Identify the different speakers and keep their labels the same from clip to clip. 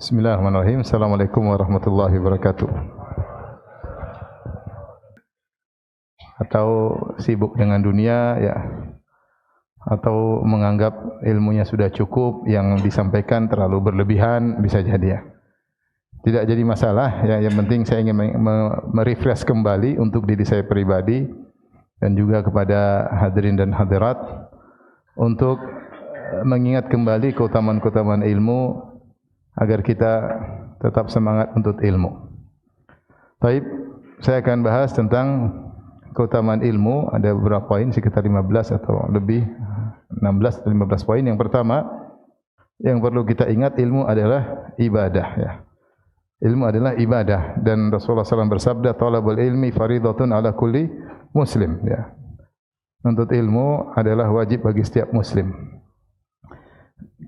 Speaker 1: Bismillahirrahmanirrahim. Assalamualaikum warahmatullahi wabarakatuh. Atau sibuk dengan dunia, ya, atau menganggap ilmunya sudah cukup, yang disampaikan terlalu berlebihan, bisa jadi, ya. Tidak jadi masalah, ya. Yang penting saya ingin merefresh kembali untuk diri saya pribadi dan juga kepada hadirin dan hadirat untuk mengingat kembali keutamaan-keutamaan ilmu agar kita tetap semangat untuk ilmu. Baik, saya akan bahas tentang keutamaan ilmu. Ada beberapa poin, sekitar 15 atau lebih, 16 atau 15 poin. Yang pertama, yang perlu kita ingat, ilmu adalah ibadah, ya. Ilmu adalah ibadah, dan Rasulullah SAW bersabda, "Talabul ilmi faridatun ala kulli muslim." Ya. Menuntut ilmu adalah wajib bagi setiap muslim.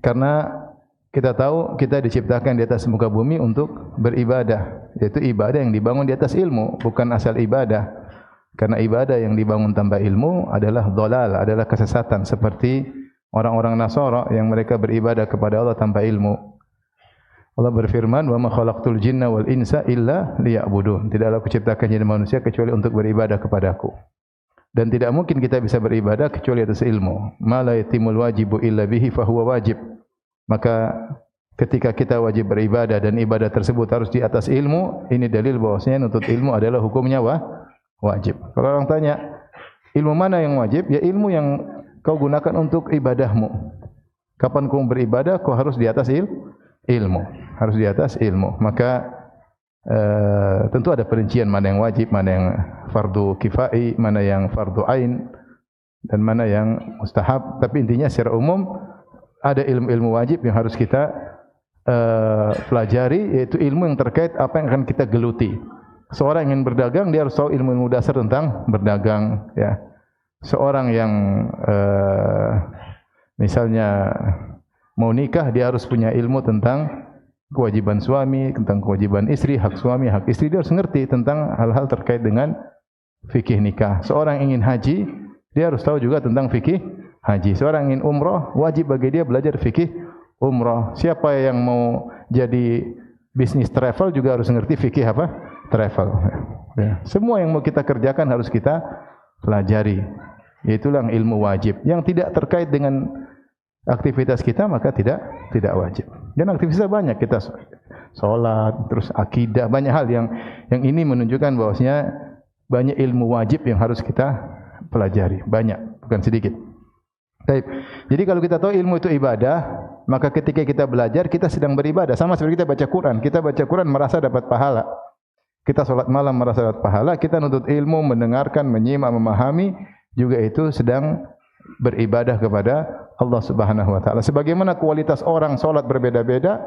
Speaker 1: Karena kita tahu kita diciptakan di atas muka bumi untuk beribadah, yaitu ibadah yang dibangun di atas ilmu, bukan asal ibadah. Karena ibadah yang dibangun tanpa ilmu adalah dhalal, adalah kesesatan, seperti orang-orang Nasara yang mereka beribadah kepada Allah tanpa ilmu. Allah berfirman, "Wa ma khalaqtul jinna wal insa illa liya'budun." Tidaklah aku ciptakan jin dan manusia kecuali untuk beribadah kepadaku. Dan tidak mungkin kita bisa beribadah kecuali atas ilmu. Ma la yatimul wajibu illa bihi fa huwa wajib. Maka ketika kita wajib beribadah dan ibadah tersebut harus di atas ilmu, ini dalil bahwasanya nuntut ilmu adalah hukumnya wajib. Kalau orang tanya, ilmu mana yang wajib? Ya ilmu yang kau gunakan untuk ibadahmu. Kapan kau beribadah, kau harus di atas ilmu. Harus di atas ilmu. Maka tentu ada perincian mana yang wajib, mana yang fardu kifai, mana yang fardu ain, dan mana yang mustahab. Tapi intinya secara umum ada ilmu-ilmu wajib yang harus kita pelajari, yaitu ilmu yang terkait apa yang akan kita geluti. Seorang yang ingin berdagang, dia harus tahu ilmu-ilmu dasar tentang berdagang, ya. Seorang yang misalnya mau nikah, dia harus punya ilmu tentang kewajiban suami, tentang kewajiban istri, hak suami, hak istri. Dia harus mengerti tentang hal-hal terkait dengan fikih nikah. Seorang yang ingin haji, dia harus tahu juga tentang fikih haji. Seorang ingin umrah, wajib bagi dia belajar fikih umrah. Siapa yang mau jadi bisnis travel juga harus mengerti fikih apa? Travel. Ya. Semua yang mau kita kerjakan harus kita pelajari. Itulah ilmu wajib. Yang tidak terkait dengan aktivitas kita maka tidak wajib. Dan aktivitas banyak, kita sholat, terus akidah, banyak hal yang ini menunjukkan bahwasanya banyak ilmu wajib yang harus kita pelajari. Banyak, bukan sedikit. Baik. Jadi kalau kita tahu ilmu itu ibadah, maka ketika kita belajar, kita sedang beribadah. Sama seperti kita baca Quran. Kita baca Quran merasa dapat pahala. Kita sholat malam merasa dapat pahala. Kita nuntut ilmu, mendengarkan, menyimak, memahami, juga itu sedang beribadah kepada Allah Subhanahu wa taala. Sebagaimana kualitas orang sholat berbeda-beda,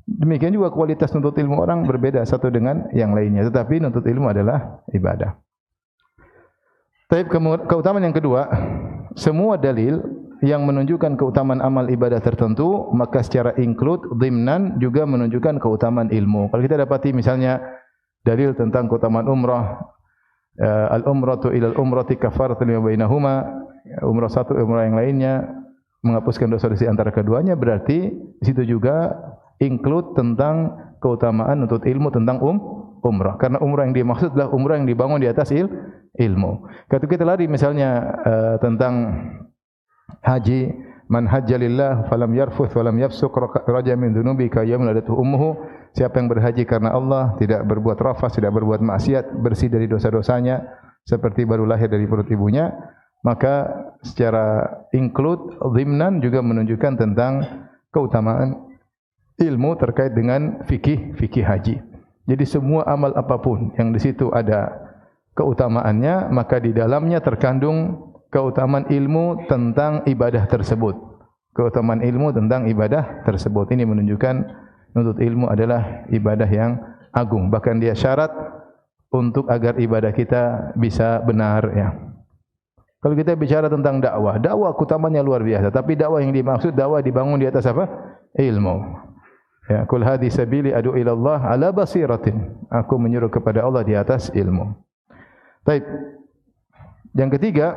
Speaker 1: demikian juga kualitas nuntut ilmu orang berbeda satu dengan yang lainnya. Tetapi nuntut ilmu adalah ibadah. Tapi keutamaan yang kedua, semua dalil yang menunjukkan keutamaan amal ibadah tertentu, maka secara include, dhimnan, juga menunjukkan keutamaan ilmu. Kalau kita dapati misalnya dalil tentang keutamaan umrah, al-umratu ilal umrati kafaratun lima bainahuma, umrah satu, umrah yang lainnya menghapuskan dosa-dosa antara keduanya, berarti di situ juga include tentang keutamaan untuk ilmu tentang umrah. Karena umrah yang dimaksud adalah umrah yang dibangun di atas ilmu. Kalau kita lari misalnya tentang haji, man hajja lillah falam yarfuth falam yafsuq raja min dhunubi ka yawmin waladatuhu ummuhu. Siapa yang berhaji karena Allah, tidak berbuat rafas, tidak berbuat maksiat, bersih dari dosa-dosanya seperti baru lahir dari perut ibunya, maka secara include, dhimnan, juga menunjukkan tentang keutamaan ilmu terkait dengan fikih haji. Jadi semua amal apapun yang di situ ada keutamaannya, maka di dalamnya terkandung keutamaan ilmu tentang ibadah tersebut. Keutamaan ilmu tentang ibadah tersebut. Ini menunjukkan nuntut ilmu adalah ibadah yang agung. Bahkan dia syarat untuk agar ibadah kita bisa benar, ya. Kalau kita bicara tentang dakwah, dakwah keutamanya luar biasa. Tapi dakwah yang dimaksud, dakwah dibangun di atas apa? Ilmu. Ya, kul hadhi sabili adu ila Allah ala basiratin. Aku menyuruh kepada Allah di atas ilmu. Baik. Yang ketiga,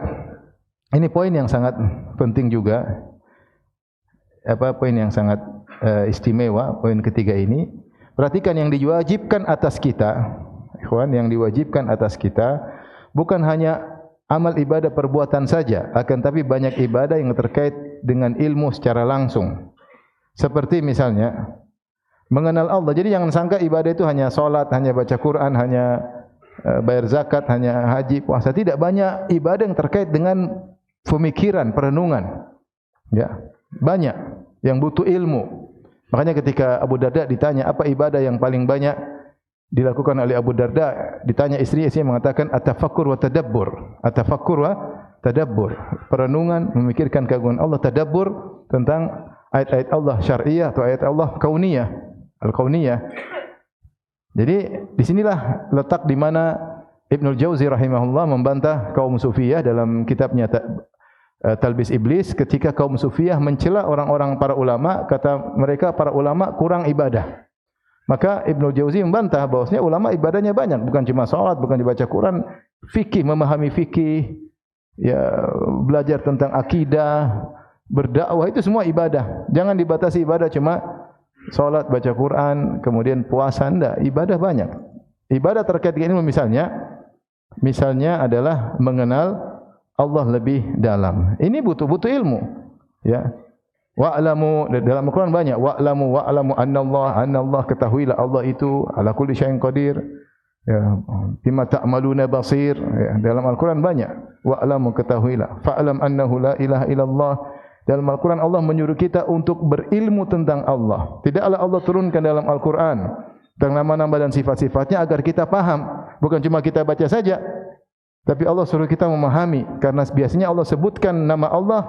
Speaker 1: ini poin yang sangat penting juga. poin yang sangat istimewa, poin ketiga ini. Perhatikan yang diwajibkan atas kita, ikhwan, yang diwajibkan atas kita bukan hanya amal ibadah perbuatan saja, akan tapi banyak ibadah yang terkait dengan ilmu secara langsung. Seperti misalnya mengenal Allah. Jadi jangan sangka ibadah itu hanya salat, hanya baca Quran, hanya bayar zakat, hanya haji, puasa. Tidak, banyak ibadah yang terkait dengan pemikiran, perenungan. Ya, banyak yang butuh ilmu. Makanya ketika Abu Darda ditanya apa ibadah yang paling banyak dilakukan oleh Abu Darda, ditanya istrinya mengatakan at-tafakkur wa tadabbur. At-tafakkur wa tadabbur. Perenungan, memikirkan keagungan Allah, tadabbur tentang ayat-ayat Allah syar'iyah atau ayat Allah kauniyah, al-kauniyah. Jadi disinilah letak di mana Ibnul Jauzi rahimahullah membantah kaum sufiyah dalam kitabnya Talbis Iblis, ketika kaum sufiyah mencela orang-orang para ulama, kata mereka para ulama kurang ibadah. Maka Ibnu Jauzi membantah bahwasanya ulama ibadahnya banyak, bukan cuma salat, bukan dibaca Quran, fikih, memahami fikih, ya belajar tentang akidah, berdakwah, itu semua ibadah. Jangan dibatasi ibadah cuma salat, baca Quran, kemudian puasa, enggak, ibadah banyak. Ibadah terkait dengan ilmu misalnya adalah mengenal Allah lebih dalam. Ini butuh ilmu, ya. Wa'lamu, dalam Al-Quran banyak, wa'lamu annallaha, ketahuilah Allah itu ala kulli syai'in qadir, ya, bima ta'maluna basir, ya. Dalam Al-Quran banyak, wa'lamu, ketahuilah, fa'lam annahu la ilaha illallah. Dalam Al-Quran Allah menyuruh kita untuk berilmu tentang Allah. Tidaklah Allah turunkan dalam Al-Quran tentang nama-nama dan sifat-sifatnya agar kita paham, bukan cuma kita baca saja, tapi Allah suruh kita memahami, karena biasanya Allah sebutkan nama Allah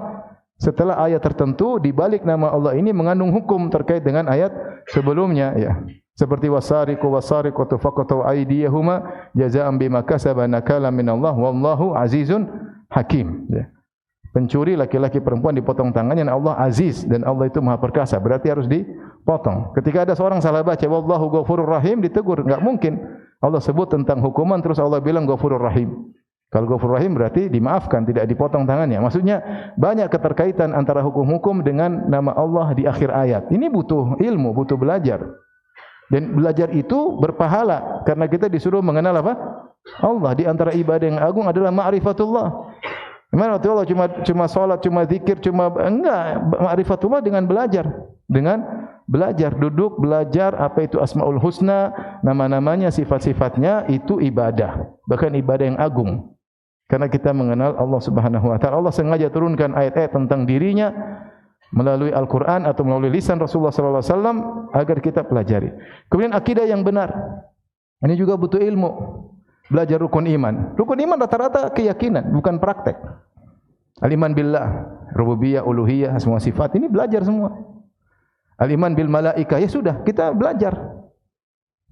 Speaker 1: setelah ayat tertentu, di balik nama Allah ini mengandung hukum terkait dengan ayat sebelumnya, ya. Seperti wasariqu wasariqatu faqatu aydiyahuma jazaa'an bima kasaba nakalan minallah wallahu azizun hakim, ya. Pencuri laki-laki perempuan dipotong tangannya, dan Allah aziz dan Allah itu maha perkasa, berarti harus dipotong. Ketika ada seorang salah baca wallahu ghafurur rahim, ditegur, enggak mungkin. Allah sebut tentang hukuman terus Allah bilang ghafurur rahim. Kalau Ghafur Rahim berarti dimaafkan, tidak dipotong tangannya. Maksudnya banyak keterkaitan antara hukum-hukum dengan nama Allah di akhir ayat. Ini butuh ilmu, butuh belajar. Dan belajar itu berpahala karena kita disuruh mengenal apa? Allah. Di antara ibadah yang agung adalah ma'rifatullah. Gimana Allah cuma salat, cuma zikir, enggak, ma'rifatullah dengan belajar. Dengan belajar, duduk belajar apa itu Asmaul Husna, nama-namanya, sifat-sifatnya, itu ibadah. Bahkan ibadah yang agung. Karena kita mengenal Allah Subhanahu wa taala. Allah sengaja turunkan ayat-ayat tentang dirinya melalui Al-Qur'an atau melalui lisan Rasulullah sallallahu alaihi wasallam agar kita pelajari. Kemudian akidah yang benar. Ini juga butuh ilmu. Belajar rukun iman. Rukun iman rata-rata keyakinan, bukan praktek. Al-iman billah, rububiyah, uluhiyah, semua sifat ini belajar semua. Al-iman bil malaikah, ya sudah, kita belajar.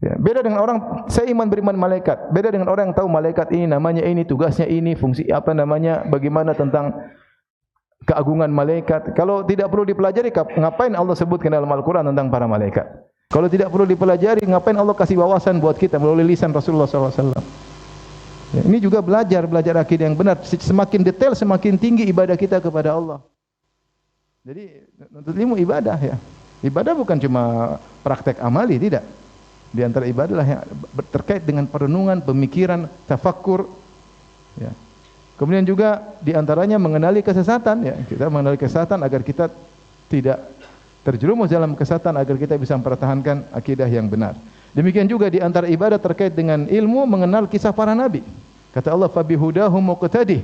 Speaker 1: Ya, beda dengan orang saya beriman malaikat. Beda dengan orang yang tahu malaikat ini namanya ini, tugasnya ini, fungsi apa namanya, bagaimana tentang keagungan malaikat. Kalau tidak perlu dipelajari, ngapain Allah sebutkan dalam Al-Quran tentang para malaikat? Kalau tidak perlu dipelajari, ngapain Allah kasih wawasan buat kita melalui lisan Rasulullah SAW? Ya, ini juga belajar akidah yang benar. Semakin detail, semakin tinggi ibadah kita kepada Allah. Jadi untuk ilmu ibadah, ya. Ibadah bukan cuma praktek amali, tidak. Di antara ibadah yang terkait dengan perenungan, pemikiran, tafakkur, ya. Kemudian juga di antaranya mengenali kesesatan, ya. Kita mengenali kesesatan agar kita tidak terjerumus dalam kesesatan, agar kita bisa mempertahankan akidah yang benar. Demikian juga di antara ibadah terkait dengan ilmu, mengenal kisah para nabi. Kata Allah, "Fabihudahum muqtadih."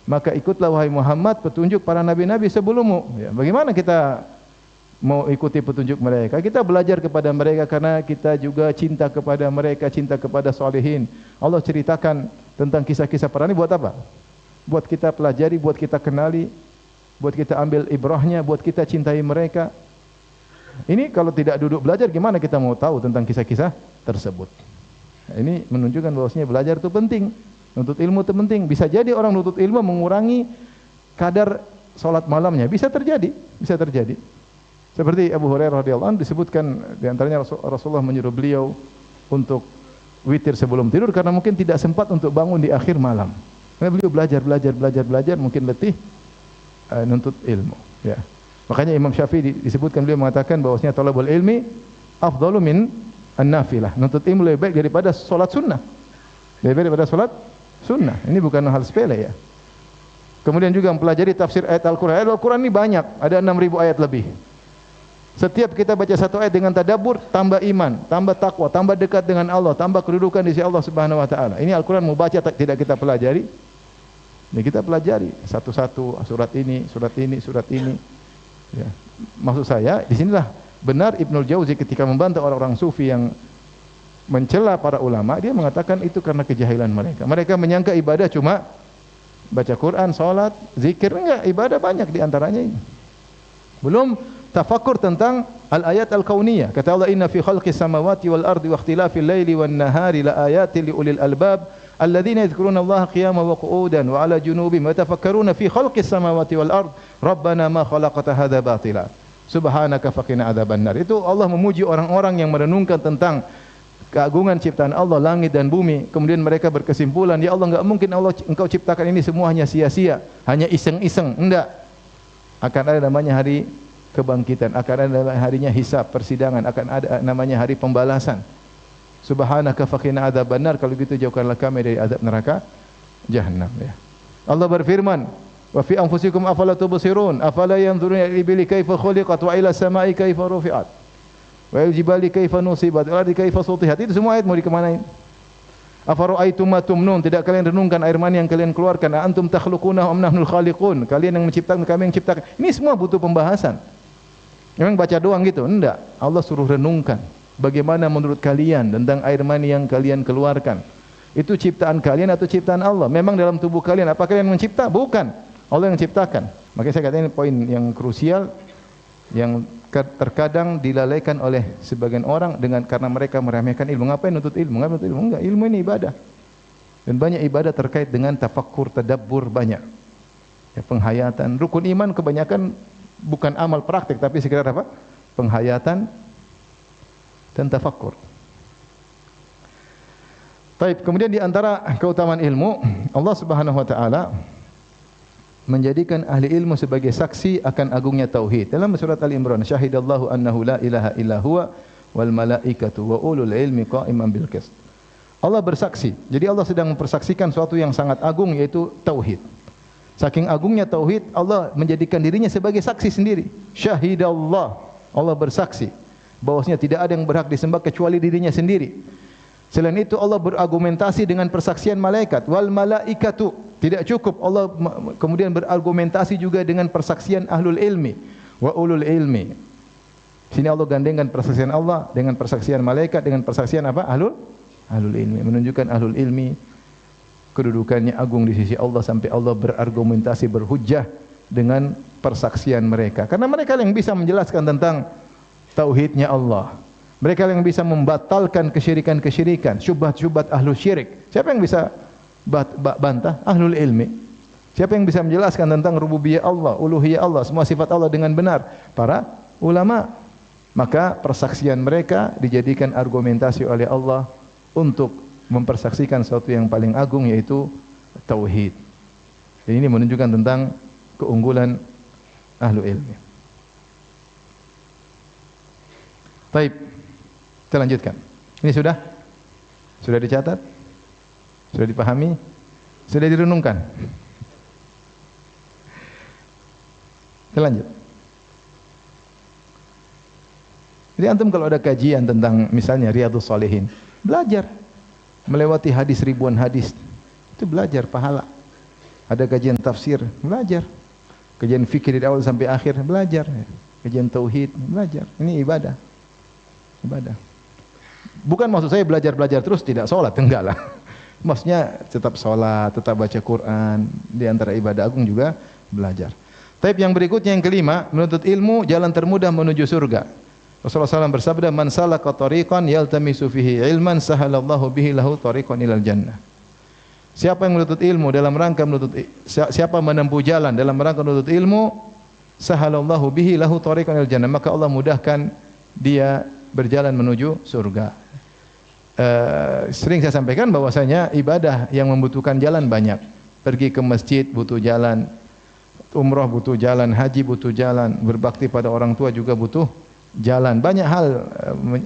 Speaker 1: Maka ikutlah wahai Muhammad petunjuk para nabi-nabi sebelummu. Ya, bagaimana kita mau ikuti petunjuk mereka? Kita belajar kepada mereka karena kita juga cinta kepada mereka, cinta kepada salihin. Allah ceritakan tentang kisah-kisah para nabi buat apa? Buat kita pelajari, buat kita kenali, buat kita ambil ibrahnya, buat kita cintai mereka. Ini kalau tidak duduk belajar, gimana kita mau tahu tentang kisah-kisah tersebut? Nah, ini menunjukkan bahwasanya belajar itu penting, nuntut ilmu itu penting. Bisa jadi orang nuntut ilmu mengurangi kadar salat malamnya, bisa terjadi. Seperti Abu Hurairah radhiyallahu anhu disebutkan di antaranya Rasulullah menyuruh beliau untuk witir sebelum tidur karena mungkin tidak sempat untuk bangun di akhir malam. Karena beliau belajar, mungkin letih nuntut ilmu, ya. Makanya Imam Syafi'i disebutkan beliau mengatakan bahwasanya talabul ilmi afdalu min an-nafilah. Nuntut ilmu lebih baik daripada salat sunnah. Lebih baik daripada salat sunnah. Ini bukan hal sepele ya. Kemudian juga mempelajari tafsir ayat Al-Qur'an. Ayat Al-Qur'an ini banyak, ada 6.000 ayat lebih. Setiap kita baca satu ayat dengan tadabbur, tambah iman, tambah takwa, tambah dekat dengan Allah, tambah kedudukan di sisi Allah Subhanahu wa taala. Ini Al-Qur'an mau baca tidak kita pelajari? Ya kita pelajari satu-satu, surat ini, surat ini, surat ini. Ya. Maksud saya, disinilah benar Ibnul Jauzi ketika membantah orang-orang sufi yang mencela para ulama, dia mengatakan itu karena kejahilan mereka. Mereka menyangka ibadah cuma baca Quran, salat, zikir. Enggak, ibadah banyak di antaranya ini. Belum tafakkur tentang al-ayat al-kauniyah. Kata Allah, inna fi khalqis samawati wal ardi wa ikhtilafil laili wan nahari la ayatin li ulil albab alladzina yadhkuruna Allah qiyaman wa qu'udan wa 'ala junubihim wa yatafakkaruna fi khalqis samawati wal ard rabbana ma khalaqta hadza batila subhanaka faqina adzabannar. Itu Allah memuji orang-orang yang merenungkan tentang keagungan ciptaan Allah langit dan bumi, kemudian mereka berkesimpulan, ya Allah, enggak mungkin engkau ciptakan ini semua hanya sia-sia, hanya iseng-iseng. Enggak. Akan ada namanya hari kebangkitan, akan ada harinya hisab, persidangan, akan ada namanya hari pembalasan. Subhanaka faqina adzabannar, kalau gitu jauhkanlah kami dari azab neraka jahanam ya. Allah berfirman, wa fi anfusikum afala tubsirun afala yanzuruna ila ibili kaifa khuliqat wa ila samai kaifa rufi'at wa ila jibali kaifa nusibat wa ardi kaifa sutihat. Itu semua ayat mau dikemanain? Afara'aitum ma tumnun, tidak kalian renungkan air mani yang kalian keluarkan? Antum takhluqunahu am nahnul khaliqun, kalian yang menciptakan, kami yang ciptakan? Ini semua butuh pembahasan. Memang baca doang gitu? Enggak. Allah suruh renungkan. Bagaimana menurut kalian tentang air mani yang kalian keluarkan? Itu ciptaan kalian atau ciptaan Allah? Memang dalam tubuh kalian, apa kalian mencipta? Bukan. Allah yang ciptakan. Makanya saya katakan ini poin yang krusial yang terkadang dilalaikan oleh sebagian orang dengan karena mereka meremehkan ilmu. Ngapain nuntut ilmu? Ngapain nuntut ilmu? Enggak, ilmu ini ibadah. Dan banyak ibadah terkait dengan tafakkur, tadabbur banyak. Ya, penghayatan, rukun iman kebanyakan bukan amal praktik tapi sekedar apa? Penghayatan dan tafakkur. Baik, kemudian di antara keutamaan ilmu, Allah Subhanahu wa taala menjadikan ahli ilmu sebagai saksi akan agungnya tauhid. Dalam surat Al-Imran, syahidallahu annahu la ilaha illa huwa wal malaikatu wa ulul ilmi qa'iman bil qist. Allah bersaksi. Jadi Allah sedang mempersaksikan sesuatu yang sangat agung, yaitu tauhid. Saking agungnya tauhid, Allah menjadikan dirinya sebagai saksi sendiri. Syahidallah, Allah bersaksi bahwasanya tidak ada yang berhak disembah kecuali dirinya sendiri. Selain itu Allah berargumentasi dengan persaksian malaikat. Wal malaikatu, tidak cukup, Allah kemudian berargumentasi juga dengan persaksian ahlul ilmi wa ulul ilmi. Sini Allah gandengkan persaksian Allah dengan persaksian malaikat dengan persaksian apa? Ahlul ilmi, menunjukkan ahlul ilmi kedudukannya agung di sisi Allah sampai Allah berargumentasi, berhujjah dengan persaksian mereka. Karena mereka yang bisa menjelaskan tentang tauhidnya Allah. Mereka yang bisa membatalkan kesyirikan-kesyirikan, syubhat-syubhat ahlu syirik. Siapa yang bisa bantah? Ahlul ilmi. Siapa yang bisa menjelaskan tentang rububiyah Allah, uluhiyah Allah, semua sifat Allah dengan benar? Para ulama. Maka persaksian mereka dijadikan argumentasi oleh Allah untuk mempersaksikan sesuatu yang paling agung, yaitu tauhid. Dan ini menunjukkan tentang keunggulan ahlu ilmi. Baik, kita lanjutkan. Ini sudah dicatat, sudah dipahami, sudah direnungkan. Kita lanjut. Jadi antum kalau ada kajian tentang misalnya Riyadhus Shalihin, belajar. Melewati hadis ribuan hadis, itu belajar pahala. Ada kajian tafsir, belajar. Kajian fikih dari awal sampai akhir, belajar. Kajian tauhid, belajar. Ini ibadah. Ibadah. Bukan maksud saya belajar terus tidak sholat, enggak lah. Maksudnya tetap sholat, tetap baca Quran. Di antara ibadah agung juga belajar. Tapi yang berikutnya yang kelima, menuntut ilmu jalan termudah menuju surga. Rasulullah SAW bersabda, man salaka tariqan yaltamisu fihi ilman sahalallahu bihi lahu tariqan ilal jannah. Siapa yang menuntut ilmu dalam rangka siapa menempuh jalan dalam rangka menuntut ilmu, sahalallahu bihi lahu tariqan ilal jannah, maka Allah mudahkan dia berjalan menuju surga. Sering saya sampaikan bahwasanya ibadah yang membutuhkan jalan banyak. Pergi ke masjid butuh jalan, Umrah butuh jalan, haji butuh jalan, berbakti pada orang tua juga butuh jalan. Banyak hal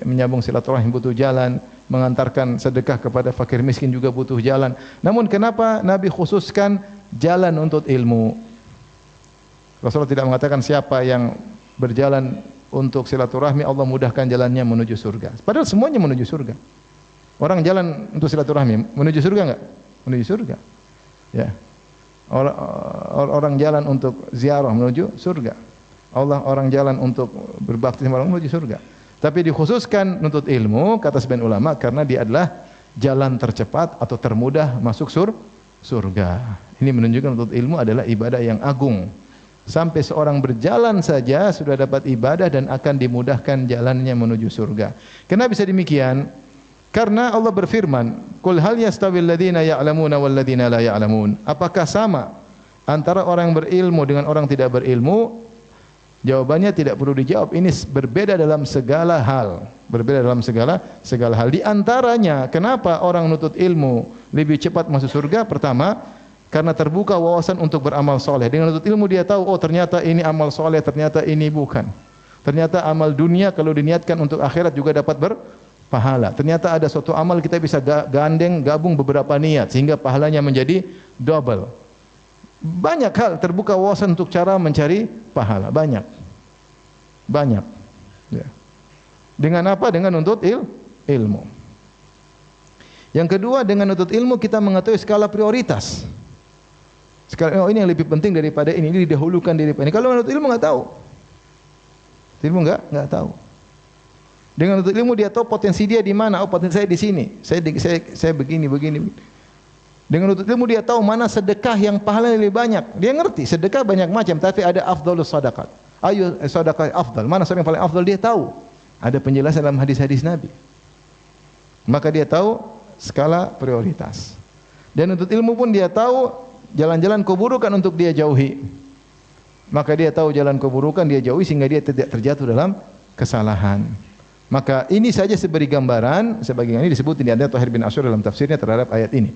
Speaker 1: menyambung silaturahim butuh jalan, mengantarkan sedekah kepada fakir miskin juga butuh jalan. Namun kenapa Nabi khususkan jalan untuk ilmu? Rasulullah tidak mengatakan siapa yang berjalan untuk silaturahmi Allah mudahkan jalannya menuju surga. Padahal semuanya menuju surga. Orang jalan untuk silaturahmi menuju surga enggak? Menuju surga. Ya. Orang jalan untuk ziarah menuju surga. Orang jalan untuk berbakti sama orang menuju surga. Tapi dikhususkan nuntut ilmu kata sebagian ulama karena dia adalah jalan tercepat atau termudah masuk surga. Ini menunjukkan nuntut ilmu adalah ibadah yang agung. Sampai seorang berjalan saja sudah dapat ibadah dan akan dimudahkan jalannya menuju surga. Kenapa bisa demikian? Karena Allah berfirman, "Qul hal yastawil ladzina ya'lamuna wal ladzina la ya'lamun?" Apakah sama antara orang yang berilmu dengan orang tidak berilmu? Jawabannya tidak perlu dijawab. Ini berbeda dalam segala hal. Berbeda dalam segala hal. Di antaranya, kenapa orang nutut ilmu lebih cepat masuk surga? Pertama, karena terbuka wawasan untuk beramal soleh. Dengan nutut ilmu dia tahu, oh ternyata ini amal soleh, ternyata ini bukan. Ternyata amal dunia kalau diniatkan untuk akhirat juga dapat berpahala. Ternyata ada suatu amal kita bisa gabung beberapa niat sehingga pahalanya menjadi double. Banyak hal terbuka wawasan untuk cara mencari pahala. Banyak. Ya. Dengan apa? Dengan nuntut ilmu. Yang kedua, dengan nuntut ilmu kita mengetahui skala prioritas. Ini yang lebih penting daripada ini didahulukan daripada ini. Kalau menuntut ilmu enggak tahu. Ilmu enggak tahu. Dengan menuntut ilmu dia tahu potensi dia di mana. Oh, potensi saya di sini. Saya begini. Dengan menuntut ilmu dia tahu mana sedekah yang pahalanya lebih banyak. Dia ngerti sedekah banyak macam, tapi ada afdhalus sadaqat. Ayo sedekah afdal. Mana yang paling afdal dia tahu. Ada penjelasan dalam hadis-hadis Nabi. Maka dia tahu skala prioritas. Dan untuk ilmu pun dia tahu jalan-jalan keburukan untuk dia jauhi. Maka dia tahu jalan keburukan dia jauhi sehingga dia tidak terjatuh dalam kesalahan. Maka ini saja seberi gambaran, sebagian ini disebut di antara Tahir bin Asyur dalam tafsirnya terhadap ayat ini.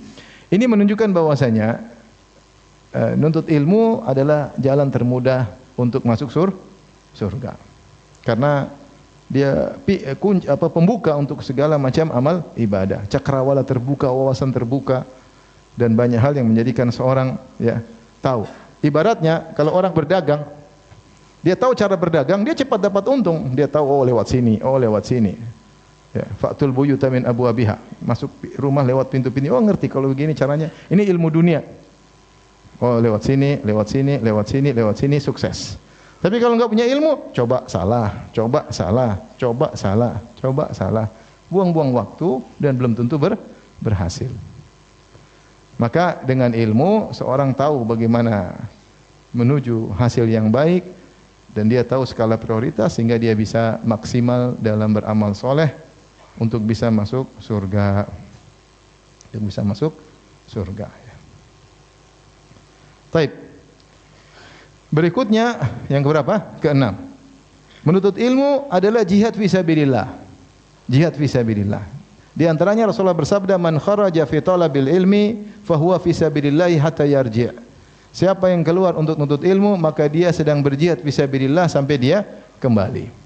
Speaker 1: Ini menunjukkan bahwasanya nuntut ilmu adalah jalan termudah untuk masuk surga. Karena dia pembuka untuk segala macam amal ibadah. Cakrawala terbuka, wawasan terbuka. Dan banyak hal yang menjadikan seorang tahu. Ibaratnya kalau orang berdagang, dia tahu cara berdagang, dia cepat dapat untung. Dia tahu lewat sini. Ya, fa'tul buyuta min abwabiha. Masuk rumah lewat pintu-pintu. Oh, ngerti kalau begini caranya. Ini ilmu dunia. Oh, lewat sini, sukses. Tapi kalau enggak punya ilmu, coba salah. Buang-buang waktu dan belum tentu berhasil. Maka dengan ilmu seorang tahu bagaimana menuju hasil yang baik dan dia tahu skala prioritas sehingga dia bisa maksimal dalam beramal soleh untuk bisa masuk surga. Baik. Berikutnya yang keberapa? Keenam. Menuntut ilmu adalah jihad fisabilillah. Di antaranya Rasulullah bersabda, "Man kharaja fi talabil ilmi fahuwa fi sabilillah hatta yarji'." Siapa yang keluar untuk menuntut ilmu, maka dia sedang berjihad fisabilillah sampai dia kembali.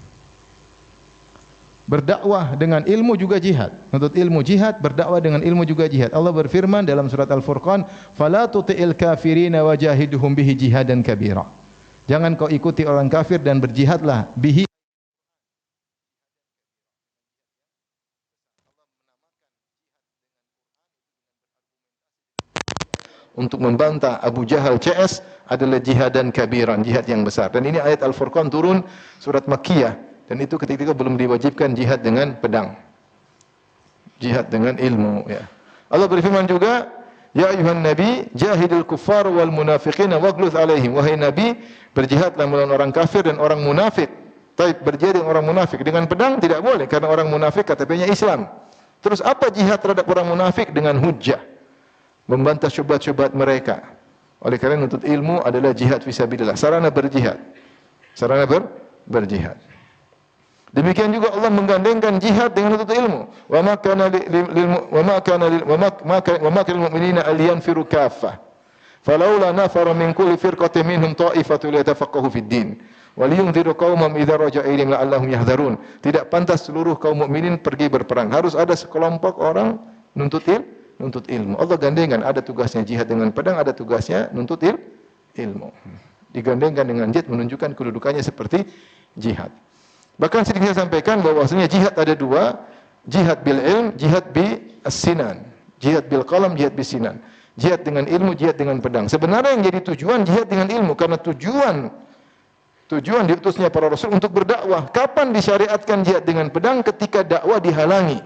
Speaker 1: Berdakwah dengan ilmu juga jihad. Menuntut ilmu jihad, berdakwah dengan ilmu juga jihad. Allah berfirman dalam surat Al-Furqan, "Fala tuti'il kafirina wajahiduhum bihi jihadan kabira." Jangan kau ikuti orang kafir dan berjihadlah bihi untuk membantah Abu Jahal CS adalah jihadan kabiran, jihad yang besar. Dan ini ayat Al-Furqan turun surat Makkiyah dan itu ketika itu belum diwajibkan jihad dengan pedang. Jihad dengan ilmu ya. Allah berfirman juga, "Ya ayuhan nabi, jahidil kuffar wal munafiqina waghluz alaihim." Wahai nabi, berjihadlah melawan orang kafir dan orang munafik. Taib berjihad dengan orang munafik dengan pedang tidak boleh karena orang munafik KTP-nya Islam. Terus apa jihad terhadap orang munafik? Dengan hujjah. Membantah syubhat-syubhat mereka. Oleh karena nuntut ilmu adalah jihad fisabilillah, sarana berjihad. Berjihad. Demikian juga Allah menggandengkan jihad dengan nuntut ilmu. Wa ma kana lil mu'minina al yanfiru kaffah. Falaula nafara min kulli firqatin minhum ta'ifatun liyatafaqahu fid din wa liyunziru qaumam idza raja'u ilaihim la'allahum yahdharun. Tidak pantas seluruh kaum mukminin pergi berperang. Harus ada sekelompok orang nuntut ilmu. Allah gandengan, ada tugasnya jihad dengan pedang, ada tugasnya nuntut ilmu. Digandengkan dengan jihad menunjukkan kedudukannya seperti jihad. Bahkan sering saya sampaikan bahwasanya jihad ada dua, jihad bil ilm, jihad bi as-sinan. Jihad bil qalam, jihad bis sinan. Jihad dengan ilmu, jihad dengan pedang. Sebenarnya yang jadi tujuan jihad dengan ilmu karena tujuan diutusnya para rasul untuk berdakwah. Kapan disyariatkan jihad dengan pedang? Ketika dakwah dihalangi.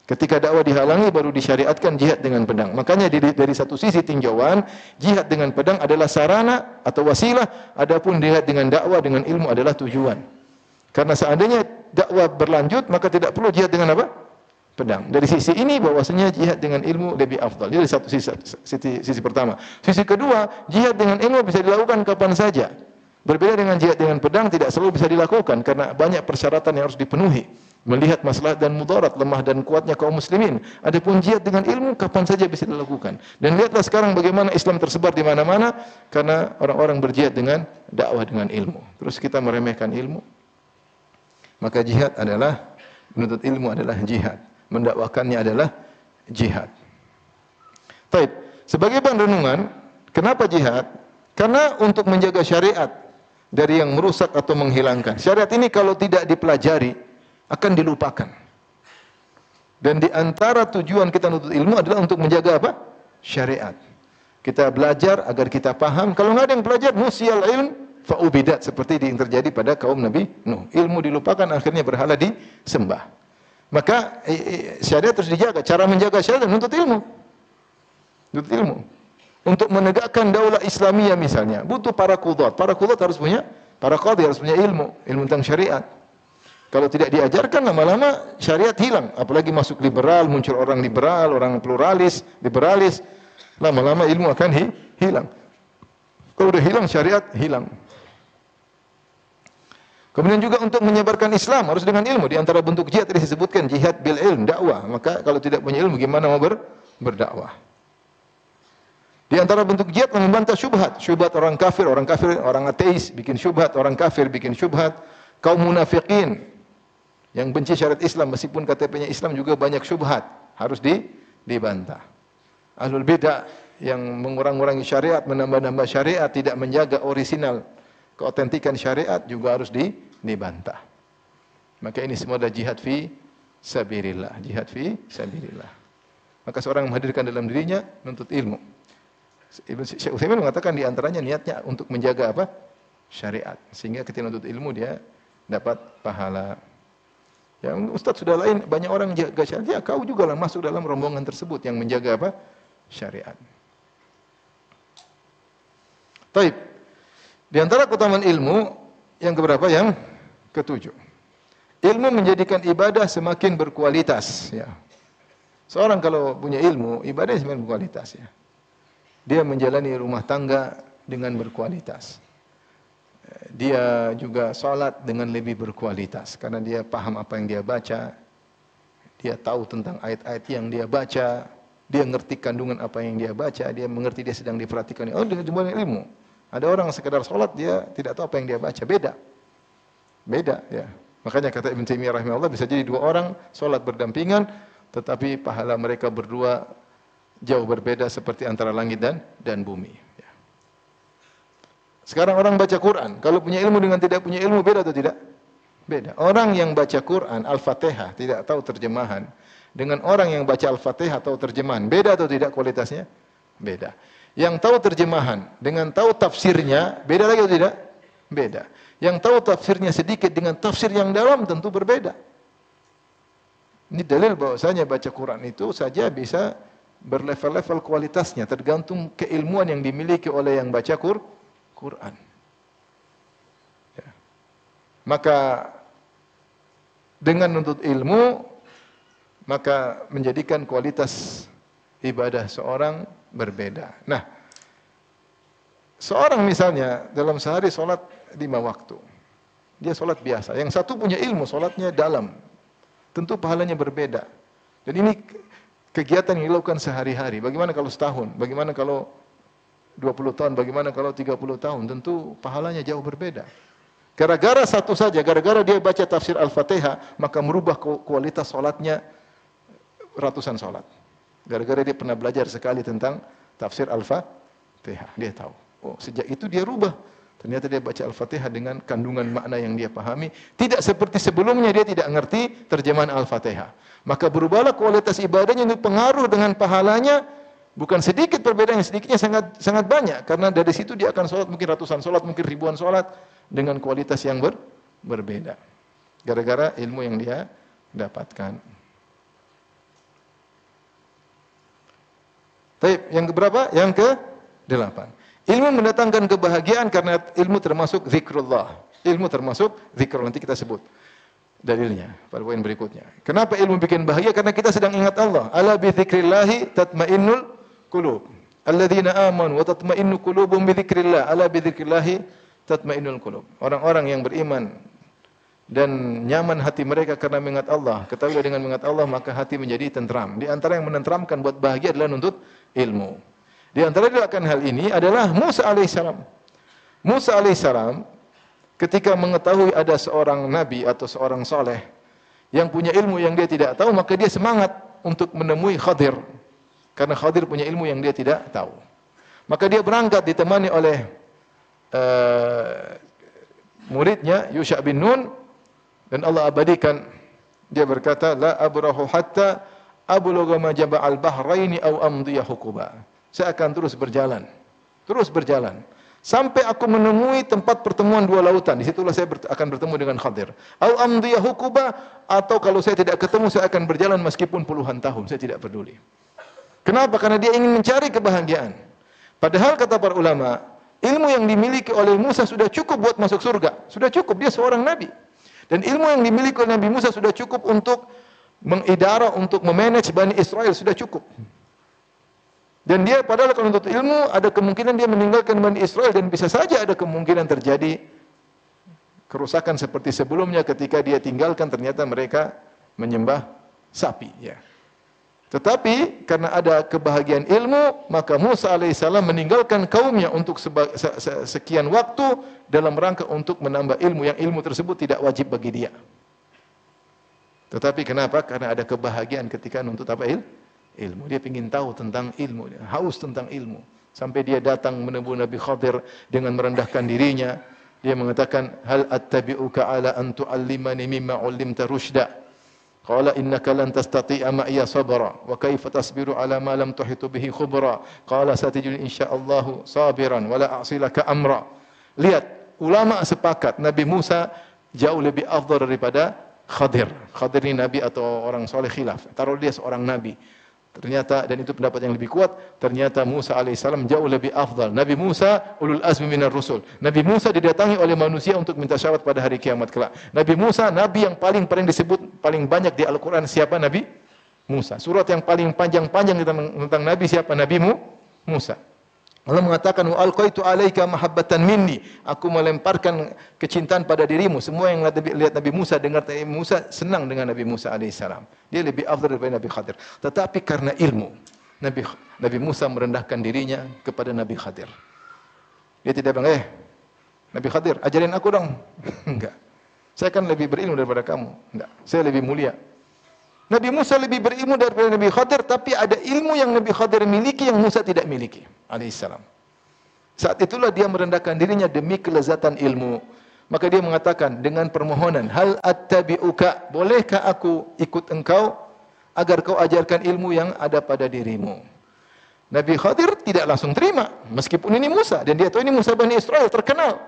Speaker 1: Ketika dakwah dihalangi baru disyariatkan jihad dengan pedang. Makanya dari satu sisi tinjauan, jihad dengan pedang adalah sarana atau wasilah, adapun jihad dengan dakwah dengan ilmu adalah tujuan. Karena seandainya dakwah berlanjut, maka tidak perlu jihad dengan apa? Pedang. Dari sisi ini bahwasanya jihad dengan ilmu lebih afdal. Jadi satu sisi pertama. Sisi kedua, jihad dengan ilmu bisa dilakukan kapan saja. Berbeda dengan jihad dengan pedang tidak selalu bisa dilakukan karena banyak persyaratan yang harus dipenuhi. Melihat maslahat dan mudarat, lemah dan kuatnya kaum muslimin. Adapun jihad dengan ilmu kapan saja bisa dilakukan. Dan lihatlah sekarang bagaimana Islam tersebar di mana-mana karena orang-orang berjihad dengan dakwah dengan ilmu. Terus kita meremehkan ilmu. Maka jihad adalah menuntut ilmu adalah jihad. Mendakwakannya adalah jihad. Baik, sebagai bahan renungan, kenapa jihad? Karena untuk menjaga syariat dari yang merusak atau menghilangkan. Syariat ini kalau tidak dipelajari akan dilupakan. Dan di antara tujuan kita menuntut ilmu adalah untuk menjaga apa? Syariat. Kita belajar agar kita paham. Kalau nggak ada yang belajar, nusyal ilm fa'ubidat, seperti yang terjadi pada kaum Nabi Nuh. Ilmu dilupakan, akhirnya berhala disembah. Maka syariat terus dijaga. Cara menjaga syariat menuntut ilmu. Menuntut ilmu. Untuk menegakkan daulah Islamiyah misalnya, butuh para qudhat. Para qudhat harus punya, para qadhi harus punya ilmu tentang syariat. Kalau tidak diajarkan, lama-lama syariat hilang. Apalagi masuk liberal, muncul orang liberal, orang pluralis, liberalis. Lama-lama ilmu akan hilang. Kalau udah hilang, syariat hilang. Kemudian juga untuk menyebarkan Islam harus dengan ilmu. Di antara bentuk jihad tadi disebutkan jihad bil ilm, dakwah. Maka kalau tidak punya ilmu gimana mau berdakwah? Di antara bentuk jihad membantah syubhat. Syubhat orang kafir, orang ateis bikin syubhat, orang kafir bikin syubhat. Kaum munafikin yang benci syariat Islam meskipun KTP-nya Islam juga banyak syubhat, harus dibantah. Ahlul bidah yang mengurang-urangi syariat, menambah-nambah syariat, tidak menjaga orisinal keotentikan syariat juga harus dibantah. Maka ini semua adalah jihad fi sabilillah, jihad fi sabilillah. Maka seorang menghadirkan dalam dirinya menuntut ilmu. Syekh Utsaimin mengatakan di antaranya niatnya untuk menjaga apa? Syariat. Sehingga ketika menuntut ilmu dia dapat pahala. Ya, ustaz sudah lain, banyak orang jaga syariat, ya, kau juga lah masuk dalam rombongan tersebut yang menjaga apa? Syariat. Taib. Di antara keutamaan ilmu yang keberapa? Yang ketujuh. Ilmu menjadikan ibadah semakin berkualitas. Ya. Seorang kalau punya ilmu, ibadahnya semakin berkualitas. Ya. Dia menjalani rumah tangga dengan berkualitas. Dia juga sholat dengan lebih berkualitas. Karena dia paham apa yang dia baca. Dia tahu tentang ayat-ayat yang dia baca. Dia ngerti kandungan apa yang dia baca. Dia mengerti dia sedang diperhatikan. Oh, dia cuma ilmu. Ada orang sekedar sholat, dia tidak tahu apa yang dia baca. Beda, ya. Makanya kata Ibn Taimiyah rahimahullah, bisa jadi dua orang sholat berdampingan, tetapi pahala mereka berdua jauh berbeda seperti antara langit dan bumi. Ya. Sekarang orang baca Quran, kalau punya ilmu dengan tidak punya ilmu, beda atau tidak? Beda. Orang yang baca Quran, Al-Fatihah, tidak tahu terjemahan, dengan orang yang baca Al-Fatihah tahu terjemahan, beda atau tidak kualitasnya? Beda. Yang tahu terjemahan dengan tahu tafsirnya, beda lagi atau tidak? Beda. Yang tahu tafsirnya sedikit dengan tafsir yang dalam tentu berbeda. Ini dalil bahwasanya baca Quran itu saja bisa berlevel-level kualitasnya, tergantung keilmuan yang dimiliki oleh yang baca Quran. Ya. Maka dengan menuntut ilmu, maka menjadikan kualitas ibadah seorang berbeda. Nah, seorang misalnya dalam sehari sholat 5 waktu. Dia sholat biasa. Yang satu punya ilmu, sholatnya dalam. Tentu pahalanya berbeda. Dan ini kegiatan yang dilakukan sehari-hari. Bagaimana kalau setahun? Bagaimana kalau 20 tahun, bagaimana kalau 30 tahun? Tentu pahalanya jauh berbeda. Gara-gara satu saja, gara-gara dia baca tafsir Al-Fatihah, maka merubah kualitas solatnya ratusan solat. Gara-gara dia pernah belajar sekali tentang tafsir Al-Fatihah, dia tahu. Oh, sejak itu dia rubah. Ternyata dia baca Al-Fatihah dengan kandungan makna yang dia pahami. Tidak seperti sebelumnya dia tidak ngerti terjemahan Al-Fatihah. Maka berubahlah kualitas ibadahnya, itu pengaruh dengan pahalanya. Bukan sedikit perbedaan, sedikitnya sangat banyak. Karena dari situ dia akan sholat mungkin ratusan sholat, mungkin ribuan sholat dengan kualitas yang berbeda. Gara-gara ilmu yang dia dapatkan. Baik, yang keberapa? Yang ke-8. Ilmu mendatangkan kebahagiaan karena ilmu termasuk zikrullah. Ilmu termasuk zikrullah, nanti kita sebut dalilnya pada poin berikutnya. Kenapa ilmu bikin bahagia? Karena kita sedang ingat Allah. Ala bi dzikrillah tatmainnul qulub. Alladzina amanu wa tatmainnu qulubuhum bi dzikrillah. Ala bi dzikrillah tatmainnul qulub. Orang-orang yang beriman dan nyaman hati mereka karena mengingat Allah. Ketahuilah dengan mengingat Allah maka hati menjadi tentram. Di antara yang menenteramkan buat bahagia adalah nuntut ilmu. Di antara akan hal ini adalah Musa alaihissalam. Musa alaihissalam ketika mengetahui ada seorang nabi atau seorang saleh yang punya ilmu yang dia tidak tahu, maka dia semangat untuk menemui Khadir. Karena Khadir punya ilmu yang dia tidak tahu. Maka dia berangkat ditemani oleh muridnya Yusha bin Nun, dan Allah abadikan. Dia berkata, la abrahu hatta ablugha majma' al-bahraini aw amdiya huquba. Saya akan terus berjalan sampai aku menemui tempat pertemuan dua lautan. Di situlah saya akan bertemu dengan Khadir. Aw amdiya huquba, atau kalau saya tidak ketemu saya akan berjalan meskipun puluhan tahun, saya tidak peduli. Kenapa? Karena dia ingin mencari kebahagiaan. Padahal kata para ulama, ilmu yang dimiliki oleh Musa sudah cukup buat masuk surga. Sudah cukup, dia seorang nabi. Dan ilmu yang dimiliki oleh Nabi Musa sudah cukup untuk mengidara, untuk memanage Bani Israel, sudah cukup. Dan dia padahal kalau untuk ilmu ada kemungkinan dia meninggalkan Bani Israel, dan bisa saja ada kemungkinan terjadi kerusakan seperti sebelumnya ketika dia tinggalkan ternyata mereka menyembah sapi, ya. Tetapi karena ada kebahagiaan ilmu, maka Musa alaihissalam meninggalkan kaumnya untuk sekian waktu dalam rangka untuk menambah ilmu, yang ilmu tersebut tidak wajib bagi dia. Tetapi kenapa? Karena ada kebahagiaan ketika nuntut apa? Ilmu. Dia ingin tahu tentang ilmu, dia haus tentang ilmu. Sampai dia datang menemui Nabi Khadir dengan merendahkan dirinya. Dia mengatakan, hal attabi'uka ala an tu'allimani mimma 'ullimta rusyda. Qala innaka lan tastati'a ma'iya sabra wa kaifa tasbiru ala ma lam tuhitu bihi khubra. Qala satajiduni insyaallah sabiran wa la a'silaka amra. Lihat, ulama sepakat Nabi Musa jauh lebih afdal daripada Khadir. Khadir ini nabi atau orang soleh khilaf. Taruh dia seorang nabi. Ternyata, dan itu pendapat yang lebih kuat, ternyata Musa alaihissalam jauh lebih afdal. Nabi Musa ulul azmi minar rusul. Nabi Musa didatangi oleh manusia untuk minta syafaat pada hari kiamat kelak. Nabi Musa, nabi yang paling disebut paling banyak di Al-Quran. Siapa? Nabi Musa. Surat yang paling panjang tentang Nabi siapa? Nabi Musa. Allah mengatakan, wa alqaitu alaika mahabbatan minni. Aku melemparkan kecintaan pada dirimu. Semua yang lihat Nabi Musa, dengar Nabi Musa, senang dengan Nabi Musa alaihissalam. Dia lebih afdal daripada Nabi Khadir. Tetapi karena ilmu, Nabi Musa merendahkan dirinya kepada Nabi Khadir. Dia tidak bilang, Nabi Khadir, ajarin aku dong. Enggak. Saya kan lebih berilmu daripada kamu. Enggak. Saya lebih mulia. Nabi Musa lebih berilmu daripada Nabi Khadir, tapi ada ilmu yang Nabi Khadir miliki yang Musa tidak miliki, alaihissalam. Saat itulah dia merendahkan dirinya demi kelezatan ilmu. Maka dia mengatakan dengan permohonan, hal attabi'uka, bolehkah aku ikut engkau agar kau ajarkan ilmu yang ada pada dirimu? Nabi Khadir tidak langsung terima, meskipun ini Musa, dan dia tahu ini Musa Bani Israel terkenal.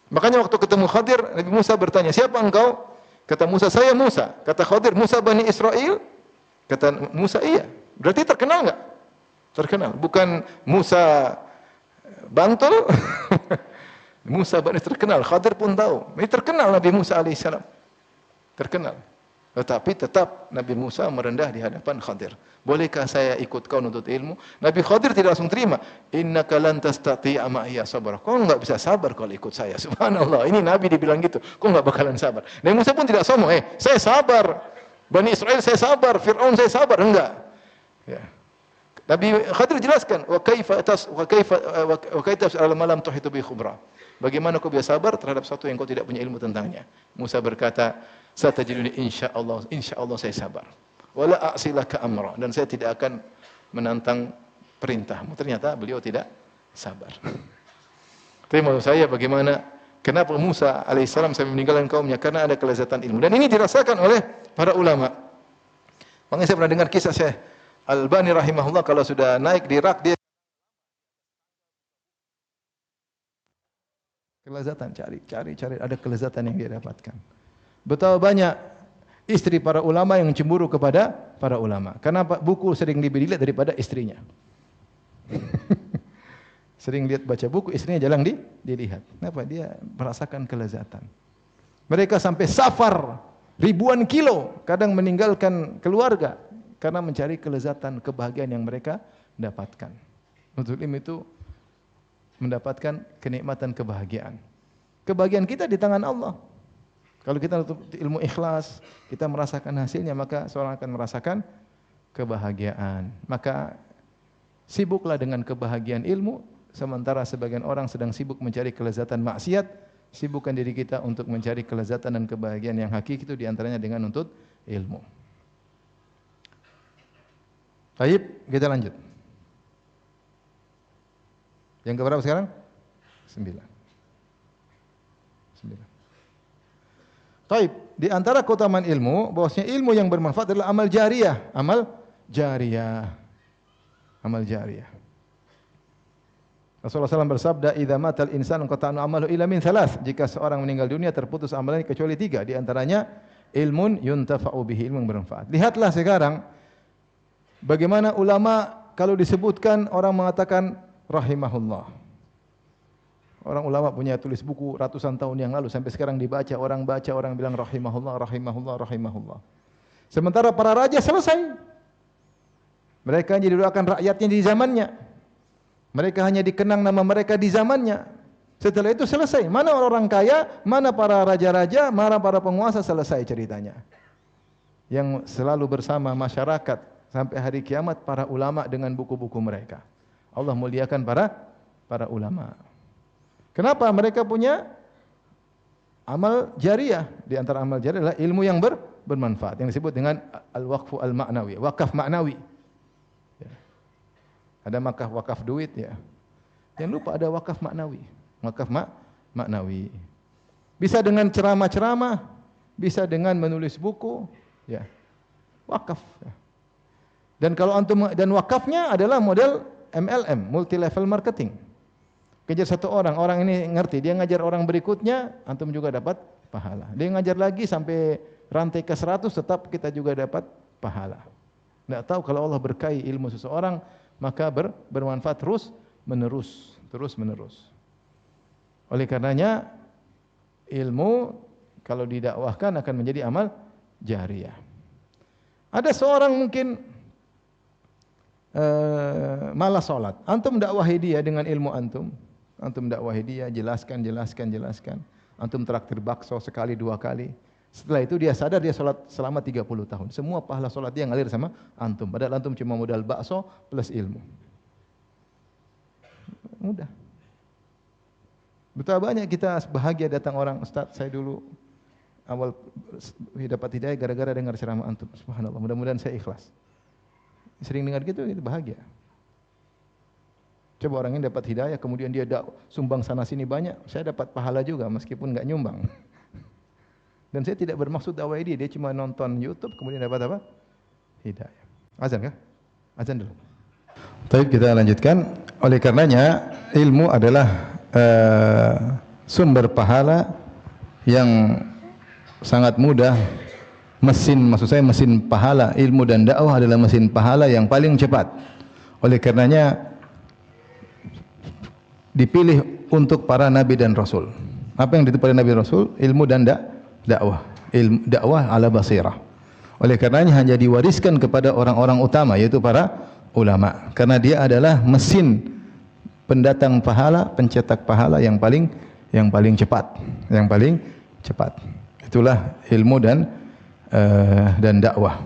Speaker 1: Makanya waktu ketemu Khadir, Nabi Musa bertanya, siapa engkau? Kata Musa, saya Musa. Kata Khadir, Musa Bani Israel? Kata Musa, iya. Berarti terkenal enggak? Terkenal. Bukan Musa Bantul. Musa Bani terkenal. Khadir pun tahu. Ini terkenal Nabi Musa alaihissalam. Terkenal. Tetapi tetap Nabi Musa merendah di hadapan Khadir. Bolehkah saya ikut kau nuntut ilmu? Nabi Khadir tidak langsung terima. Innaka lan tastati'a ma'iya sabra. Kau enggak bisa sabar kalau ikut saya. Subhanallah. Ini Nabi dibilang gitu. Kau enggak bakalan sabar. Nabi Musa pun tidak sombong. Saya sabar. Bani Israel saya sabar. Fir'aun saya sabar. Enggak. Ya. Nabi Khadir jelaskan, wa kaifa al-malam tuhitu bi khubra. Bagaimana kau bisa sabar terhadap sesuatu yang kau tidak punya ilmu tentangnya? Musa berkata, satajiduni insyaallah saya sabar. Wala a'silaka amra, dan saya tidak akan menantang perintahmu. Ternyata beliau tidak sabar. Tapi maksud saya bagaimana, kenapa Musa alaihissalam sampai meninggalkan kaumnya? Karena ada kelezatan ilmu. Dan ini dirasakan oleh para ulama. Makanya saya pernah dengar kisah Syekh Albani rahimahullah, kalau sudah naik di rak dia kelezatan, cari ada kelezatan yang dia dapatkan. Betapa banyak istri para ulama yang cemburu kepada para ulama. Karena buku sering lebih dilihat daripada istrinya. Sering lihat baca buku, istrinya jarang dilihat. Kenapa? Dia merasakan kelezatan. Mereka sampai safar ribuan kilo, kadang meninggalkan keluarga karena mencari kelezatan, kebahagiaan yang mereka dapatkan. Nuntut ilmu itu mendapatkan kenikmatan kebahagiaan. Kebahagiaan kita di tangan Allah. Kalau kita nuntut ilmu ikhlas, kita merasakan hasilnya, maka seorang akan merasakan kebahagiaan. Maka sibuklah dengan kebahagiaan ilmu, sementara sebagian orang sedang sibuk mencari kelezatan maksiat. Sibukkan diri kita untuk mencari kelezatan dan kebahagiaan yang hakiki, itu diantaranya dengan nuntut ilmu. Baik, kita lanjut. Yang keberapa sekarang? 9. Baik, di antara keutamaan ilmu, bahwasanya ilmu yang bermanfaat adalah amal jariyah. Rasulullah SAW bersabda, "Idza matal insanu qata'na amalu illa min thalath." Jika seorang meninggal dunia terputus amalannya kecuali 3, di antaranya ilmun yuntafa'u bihi, ilmu yang bermanfaat. Lihatlah sekarang bagaimana ulama kalau disebutkan orang mengatakan rahimahullah. Orang ulama punya tulis buku ratusan tahun yang lalu sampai sekarang dibaca, orang bilang rahimahullah. Sementara para raja selesai. Mereka hanya didoakan rakyatnya di zamannya. Mereka hanya dikenang nama mereka di zamannya. Setelah itu selesai. Mana orang kaya, mana para raja-raja, mana para penguasa, selesai ceritanya. Yang selalu bersama masyarakat sampai hari kiamat para ulama dengan buku-buku mereka. Allah muliakan para ulama. Kenapa? Mereka punya amal jariyah. Di antara amal jariyah adalah ilmu yang bermanfaat, yang disebut dengan al-waqfu al-ma'nawi, wakaf ma'nawi. Ya. Ada wakaf duit, ya. Jangan lupa ada wakaf ma'nawi. Wakaf ma'nawi. Bisa dengan ceramah-ceramah, bisa dengan menulis buku, ya. Wakaf. Ya. Dan kalau dan wakafnya adalah model MLM, multi level marketing. Kejar satu orang ini ngerti, dia ngajar orang berikutnya, antum juga dapat pahala. Dia ngajar lagi sampai rantai ke 100, tetap kita juga dapat pahala. Tidak tahu kalau Allah berkahi ilmu seseorang, maka bermanfaat terus menerus. Oleh karenanya ilmu kalau didakwahkan akan menjadi amal jariyah. Ada seorang mungkin malas salat. Antum dakwahi dia dengan ilmu antum. Antum dakwahi dia, jelaskan. Antum traktir bakso sekali, 2 kali. Setelah itu dia sadar dia salat selama 30 tahun. Semua pahala salat dia ngalir sama antum. Padahal antum cuma modal bakso plus ilmu. Mudah. Betapa banyak kita bahagia datang orang, Ustaz, saya dulu awal dapat hidayah gara-gara dengar ceramah antum. Subhanallah, mudah-mudahan saya ikhlas. Sering dengar gitu, itu bahagia. Coba orang ini dapat hidayah, kemudian dia sumbang sana sini banyak, saya dapat pahala juga meskipun enggak nyumbang. Dan saya tidak bermaksud dakwah dia cuma nonton YouTube kemudian dapat apa? Hidayah. Azan kah? Azan dulu. Baik, kita lanjutkan. Oleh karenanya ilmu adalah sumber pahala yang sangat mudah. Mesin pahala, ilmu dan dakwah adalah mesin pahala yang paling cepat. Oleh karenanya dipilih untuk para nabi dan rasul. Apa yang dipilih nabi dan rasul? Ilmu dan dakwah. Dakwah ala basirah. Oleh karenanya hanya diwariskan kepada orang-orang utama, yaitu para ulama. Karena dia adalah mesin pendatang pahala, pencetak pahala yang paling cepat. Itulah ilmu dan dakwah.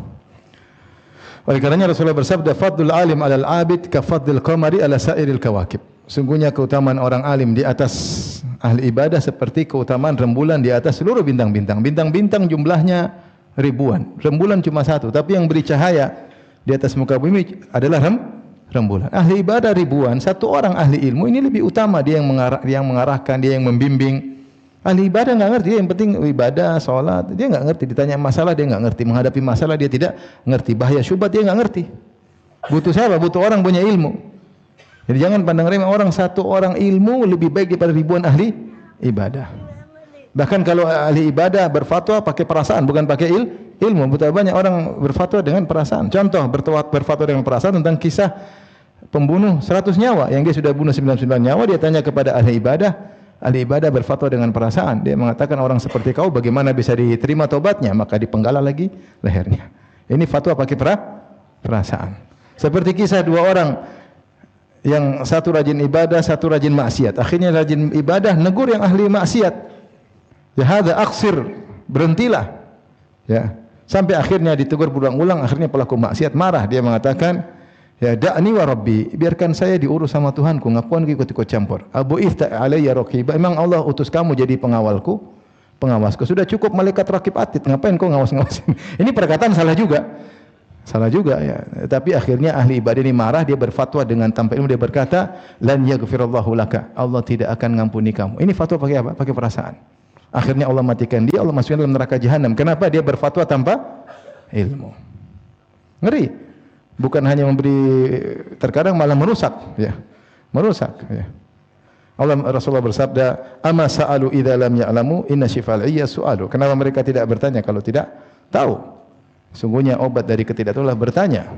Speaker 1: Oleh karenanya Rasulullah bersabda, "Fadlul alim 'alal 'abid ka fadlil qamari 'ala sa'iril kawakib." Sungguhnya keutamaan orang alim di atas ahli ibadah seperti keutamaan rembulan di atas seluruh bintang-bintang. Bintang-bintang jumlahnya ribuan. Rembulan cuma satu, tapi yang beri cahaya di atas muka bumi adalah rembulan. Ahli ibadah ribuan, satu orang ahli ilmu ini lebih utama, dia yang mengarahkan, dia yang membimbing. Ahli ibadah enggak ngerti, yang penting ibadah, salat, dia enggak ngerti. Ditanya masalah dia enggak ngerti, menghadapi masalah dia tidak ngerti, bahaya syubhat dia enggak ngerti. Butuh siapa? Butuh orang punya ilmu. Jadi jangan pandang remeh orang, satu orang ilmu lebih baik daripada ribuan ahli ibadah. Bahkan kalau ahli ibadah berfatwa pakai perasaan, bukan pakai ilmu. Betapa banyak orang berfatwa dengan perasaan. Contoh berfatwa dengan perasaan tentang kisah pembunuh 100 nyawa yang dia sudah bunuh 99 nyawa, dia tanya kepada ahli ibadah. Ahli ibadah berfatwa dengan perasaan. Dia mengatakan orang seperti kau bagaimana bisa diterima tobatnya? Maka dipenggal lagi lehernya. Ini fatwa pakai perasaan. Seperti kisah dua orang yang satu rajin ibadah, satu rajin maksiat. Akhirnya rajin ibadah negur yang ahli maksiat. Ya hadza aqsir, berhentilah. Ya. Sampai akhirnya ditegur berulang-ulang, akhirnya pelaku maksiat marah, dia mengatakan, "Ya da'ni wa rabbi, biarkan saya diurus sama Tuhanku, ngapain ikut-ikut campur. Abu ifta alayya raqiba, emang Allah utus kamu jadi pengawasku. Sudah cukup malaikat raqib atid, ngapain kau ngawas-ngawasin?" Ini perkataan salah juga. Salah juga ya. Tapi akhirnya ahli ibadah ini marah, dia berfatwa dengan tanpa ilmu, dia berkata, "Lan yaghfirallahu laka." Allah tidak akan ngampuni kamu. Ini fatwa pakai apa? Pakai perasaan. Akhirnya Allah matikan dia, Allah masukkan dalam neraka jahanam. Kenapa? Dia berfatwa tanpa ilmu. Ngeri. Bukan hanya memberi, terkadang malah merusak, ya. Merusak, ya. Rasulullah bersabda, "Ama sa'alu idza lam ya'lamu inna syifal 'iyya su'alu." Kenapa mereka tidak bertanya kalau tidak tahu? Sungguhnya obat dari ketidaktahuan adalah bertanya.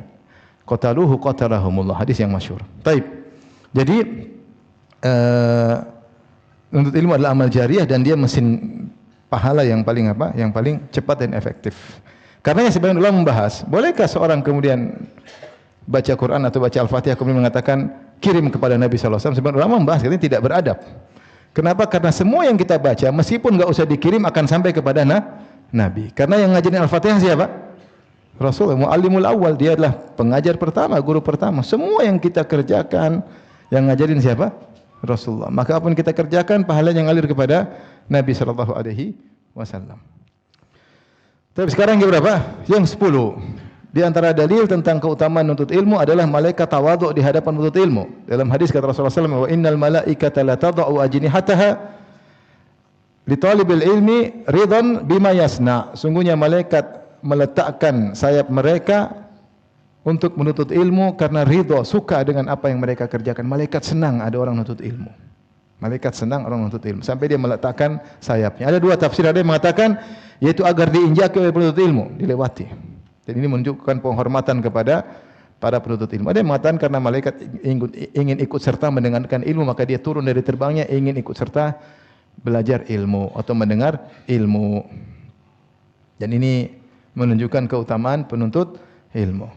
Speaker 1: Qataluhu qatalahumullah, hadis yang masyhur. Baik. Jadi menuntut ilmu adalah amal jariah dan dia mesin pahala yang paling apa? Yang paling cepat dan efektif. Karena sebagian ulama membahas, bolehkah seorang kemudian baca Quran atau baca Al-Fatihah kemudian mengatakan kirim kepada Nabi sallallahu alaihi wasallam? Sebagian ulama membahas katanya tidak beradab. Kenapa? Karena semua yang kita baca meskipun enggak usah dikirim akan sampai kepada Nabi. Karena yang ngajarin Al-Fatihah siapa? Rasul, muallimul awal, dia adalah pengajar pertama, guru pertama. Semua yang kita kerjakan yang ngajarin siapa? Rasulullah. Maka apa yang kita kerjakan pahalanya yang ngalir kepada Nabi sallallahu alaihi wasallam. Tapi sekarang yang berapa? Yang 10. Di antara dalil tentang keutamaan menuntut ilmu adalah malaikat tawadhu di hadapan menuntut ilmu. Dalam hadis kata Rasulullah SAW, "Wa innal malaikata la tad'u ajnihataha li talibil ilmi ridan bima yasna." Sungguhnya malaikat meletakkan sayap mereka untuk menuntut ilmu karena ridha, suka dengan apa yang mereka kerjakan. Malaikat senang ada orang menuntut ilmu. Malaikat senang orang menuntut ilmu sampai dia meletakkan sayapnya. Ada dua tafsir, ada yang mengatakan yaitu agar diinjaki oleh penuntut ilmu, dilewati. Dan ini menunjukkan penghormatan kepada para penuntut ilmu. Ada yang mengatakan karena malaikat ingin ikut serta mendengarkan ilmu, maka dia turun dari terbangnya ingin ikut serta belajar ilmu atau mendengar ilmu. Dan ini menunjukkan keutamaan penuntut ilmu.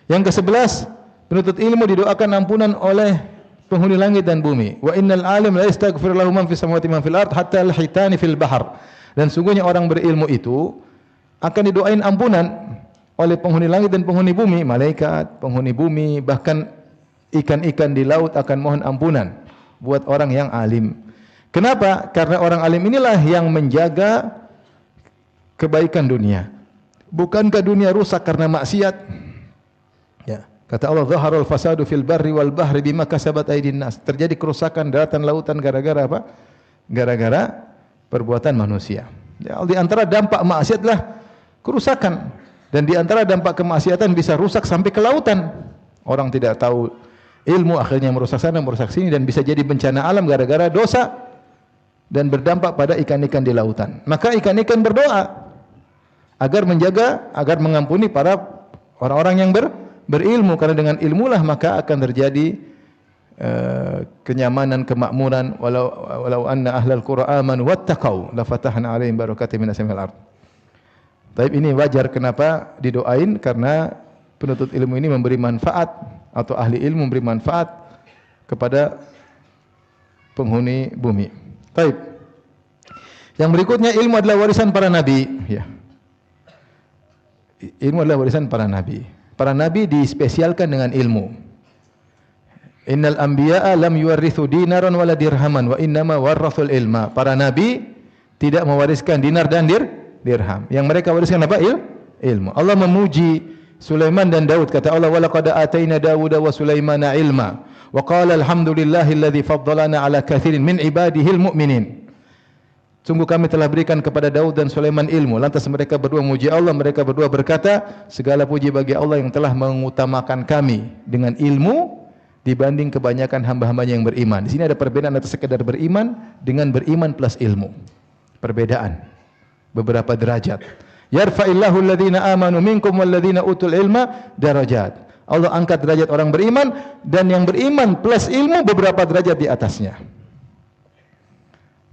Speaker 1: Yang ke-11, penuntut ilmu didoakan ampunan oleh penghuni langit dan bumi. Wa innal alim la yastaghfir lahu man fis samawati man fil ard hatta al-hitani fil bahr. Dan sungguhnya orang berilmu itu akan didoain ampunan oleh penghuni langit dan penghuni bumi, malaikat, penghuni bumi, bahkan ikan-ikan di laut akan mohon ampunan buat orang yang alim. Kenapa? Karena orang alim inilah yang menjaga kebaikan dunia. Bukankah dunia rusak karena maksiat? Ya, kata Allah, "Zaharul fasadu fil barri wal bahri bima kasabat aydin nas." Terjadi kerusakan daratan lautan gara-gara apa? Gara-gara perbuatan manusia. Ya, di antara dampak maksiatlah kerusakan, dan di antara dampak kemaksiatan bisa rusak sampai ke lautan. Orang tidak tahu ilmu akhirnya merusak sana, merusak sini, dan bisa jadi bencana alam gara-gara dosa dan berdampak pada ikan-ikan di lautan. Maka ikan-ikan berdoa agar menjaga, agar mengampuni para orang-orang yang berilmu, karena dengan ilmulah maka akan terjadi kenyamanan, kemakmuran. Walau anna ahlal qura amanu wattaqau la fatahna 'alaihim barakatin minas samai wal ardh. Tapi ini wajar kenapa didoain, karena penuntut ilmu ini memberi manfaat atau ahli ilmu memberi manfaat kepada penghuni bumi. Baik. Yang berikutnya, ilmu adalah warisan para nabi, ya. Ilmu adalah warisan para nabi. Para nabi dispesialkan dengan ilmu. Innal anbiya'a lam yuwarrithu dinaran wala dirhaman wa innama warrathul ilma. Para nabi tidak mewariskan dinar dan dirham. Yang mereka wariskan apa? Ilmu. Allah memuji Sulaiman dan Daud, kata Allah, wa laqad ataina Dawuda wa Sulaimana ilma wa qala alhamdulillahilladzi faddalana ala katsirin min ibadihil mu'minin. Sungguh kami telah berikan kepada Daud dan Sulaiman ilmu. Lantas mereka berdua memuji Allah. Mereka berdua berkata, segala puji bagi Allah yang telah mengutamakan kami dengan ilmu dibanding kebanyakan hamba-hambanya yang beriman. Di sini ada perbedaan antara sekedar beriman dengan beriman plus ilmu. Perbedaan. Beberapa derajat. Yarfa'illahu alladhina amanu minkum walladhina utul ilma darajat. Allah angkat derajat orang beriman, dan yang beriman plus ilmu beberapa derajat di atasnya.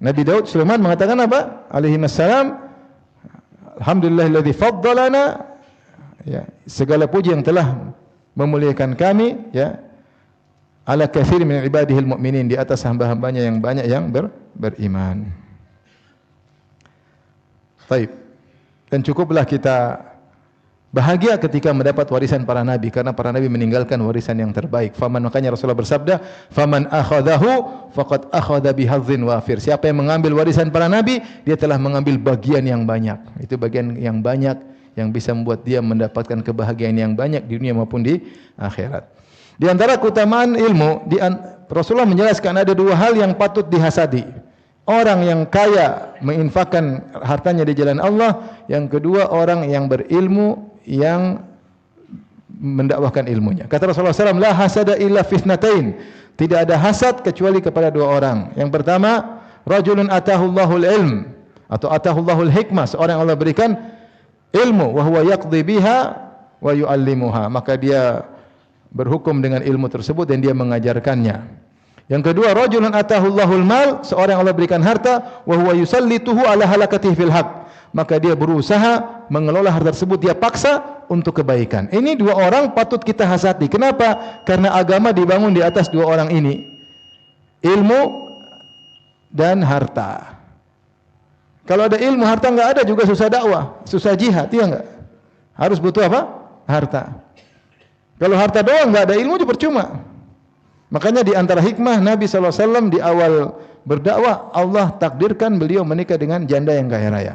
Speaker 1: Nabi Daud Sulaiman mengatakan apa? Alaihi wassalam, alhamdulillahilladzi faddalana, ya, segala puji yang telah memuliakan kami, ya, ala katsir min ibadihil mu'minin, di atas hamba-hambanya yang banyak yang beriman. Baik. Dan cukuplah kita bahagia ketika mendapat warisan para nabi, karena para nabi meninggalkan warisan yang terbaik. Makanya Rasulullah bersabda, "Faman akhadahu faqad akhadha bihadzin wafir." Siapa yang mengambil warisan para nabi, dia telah mengambil bagian yang banyak. Itu bagian yang banyak yang bisa membuat dia mendapatkan kebahagiaan yang banyak di dunia maupun di akhirat. Di antara keutamaan ilmu, Rasulullah menjelaskan ada dua hal yang patut dihasadi. Orang yang kaya menginfakkan hartanya di jalan Allah. Yang kedua, orang yang berilmu yang mendakwahkan ilmunya. Kata Rasulullah SAW, la hasada illa fitnatain. Tidak ada hasad kecuali kepada dua orang. Yang pertama, rajulun atahullahul ilm atau atahullahul hikmah. Seorang yang Allah berikan ilmu, wa huwa yaqdi biha wa yu'allimuha. Maka dia berhukum dengan ilmu tersebut dan dia mengajarkannya. Yang kedua, rajulun atahullahul mal, seorang yang Allah berikan harta, wa huwa yusallituhu ala halakatihi fil haq. Maka dia berusaha mengelola harta tersebut, dia paksa untuk kebaikan. Ini dua orang patut kita hasati. Kenapa? Karena agama dibangun di atas dua orang ini. Ilmu dan harta. Kalau ada ilmu, harta enggak ada juga susah dakwah, susah jihad, iya enggak? Harus butuh apa? Harta. Kalau harta doang enggak ada ilmu juga percuma. Makanya di antara hikmah Nabi SAW di awal berdakwah, Allah takdirkan beliau menikah dengan janda yang kaya raya.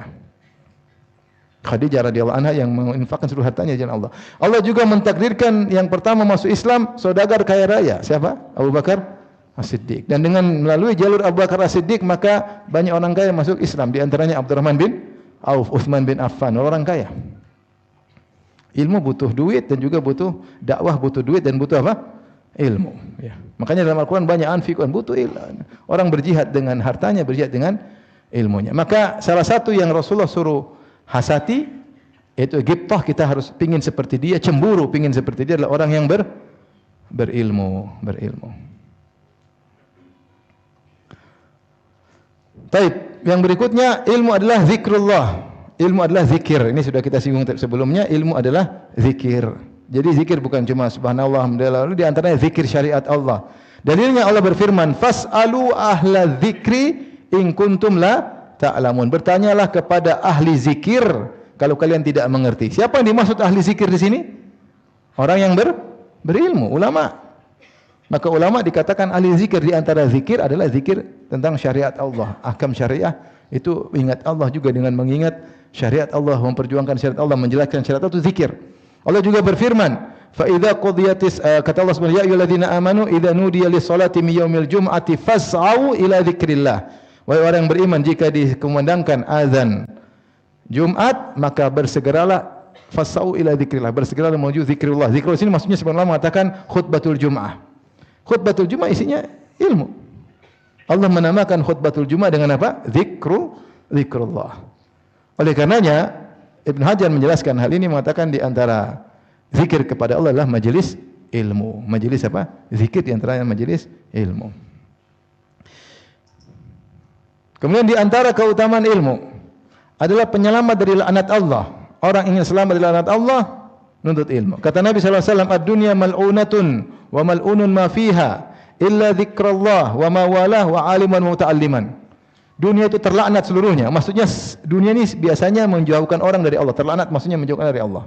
Speaker 1: Khadijah radhiyallahu anha yang menginfakkan seluruh hartanya di jalan Allah. Allah juga mentakdirkan yang pertama masuk Islam saudagar kaya raya. Siapa? Abu Bakar As-Siddiq. Dan dengan melalui jalur Abu Bakar As-Siddiq maka banyak orang kaya masuk Islam. Di antaranya Abdurrahman bin Auf, Utsman bin Affan, orang kaya. Ilmu butuh duit dan juga butuh dakwah, butuh duit dan butuh apa? Ilmu. Ya. Makanya dalam Al-Quran banyak anfikun, butuh ilmu. Orang berjihad dengan hartanya, berjihad dengan ilmunya. Maka salah satu yang Rasulullah suruh hasati, yaitu ghibtah, kita harus pingin seperti dia, cemburu pingin seperti dia, adalah orang yang berilmu. Baik, yang berikutnya ilmu adalah zikrullah. Ilmu adalah zikir. Ini sudah kita singgung sebelumnya, ilmu adalah zikir. Jadi zikir bukan cuma subhanallah, alhamdulillah, di antaranya zikir syariat Allah. Dalilnya Allah berfirman, "Fas'alu ahla dzikri in kuntum la ta'lamun." Bertanyalah kepada ahli zikir kalau kalian tidak mengerti. Siapa yang dimaksud ahli zikir di sini? Orang yang berilmu, ulama. Maka ulama dikatakan ahli zikir. Di antara zikir adalah zikir tentang syariat Allah, ahkam syariah. Itu ingat Allah juga dengan mengingat syariat Allah, memperjuangkan syariat Allah, menjelaskan syariat Allah, itu zikir. Allah juga berfirman, fa idza qudiyatis, kata Allah Subhanahu wa ta'ala, ya ayyuhalladzina amanu idza nudiya lis-salati min yaumil jum'ati fas'au ila dzikrillah. Wahai orang yang beriman, jika dikumandangkan azan Jumat, maka bersegeralah, fas'au ila dzikrillah, bersegeralah menuju zikrullah. Zikrullah sini maksudnya sebenarnya mengatakan khutbatul Jum'ah. Khutbatul Jum'ah isinya ilmu. Allah menamakan khutbatul Jum'ah dengan apa? Zikrullah. Oleh karenanya Ibn Hajar menjelaskan hal ini, mengatakan di antara zikir kepada Allah adalah majelis ilmu. Majelis apa? Zikir di antaranya majelis ilmu. Kemudian di antara keutamaan ilmu adalah penyelamat dari laknat Allah. Orang ingin selamat dari laknat Allah, nuntut ilmu. Kata Nabi SAW, "Ad-dunya mal'unatun wa mal'unun ma fiha illa dzikrullah wa ma walah wa aliman muta'alliman." Dunia itu terlaknat seluruhnya. Maksudnya dunia ini biasanya menjauhkan orang dari Allah. Terlaknat maksudnya menjauhkan dari Allah.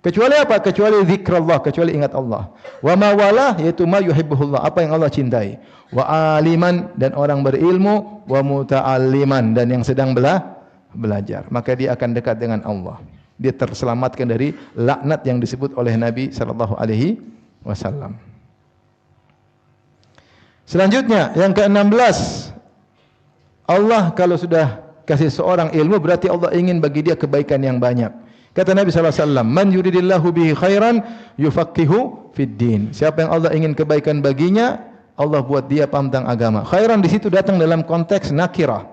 Speaker 1: Kecuali apa? Kecuali zikrullah, kecuali ingat Allah. Wa ma wala, yaitu ma yuhibbuhullah, apa yang Allah cintai. Wa aliman, dan orang berilmu, wa muta'alliman, dan yang sedang belajar. Maka dia akan dekat dengan Allah. Dia terselamatkan dari laknat yang disebut oleh Nabi sallallahu alaihi wasallam. Selanjutnya yang ke-16, Allah kalau sudah kasih seorang ilmu berarti Allah ingin bagi dia kebaikan yang banyak. Kata Nabi SAW, man yuridillahu bihi khairan yufaqihu fid din. Siapa yang Allah ingin kebaikan baginya, Allah buat dia paham tentang agama. Khairan di situ datang dalam konteks nakirah.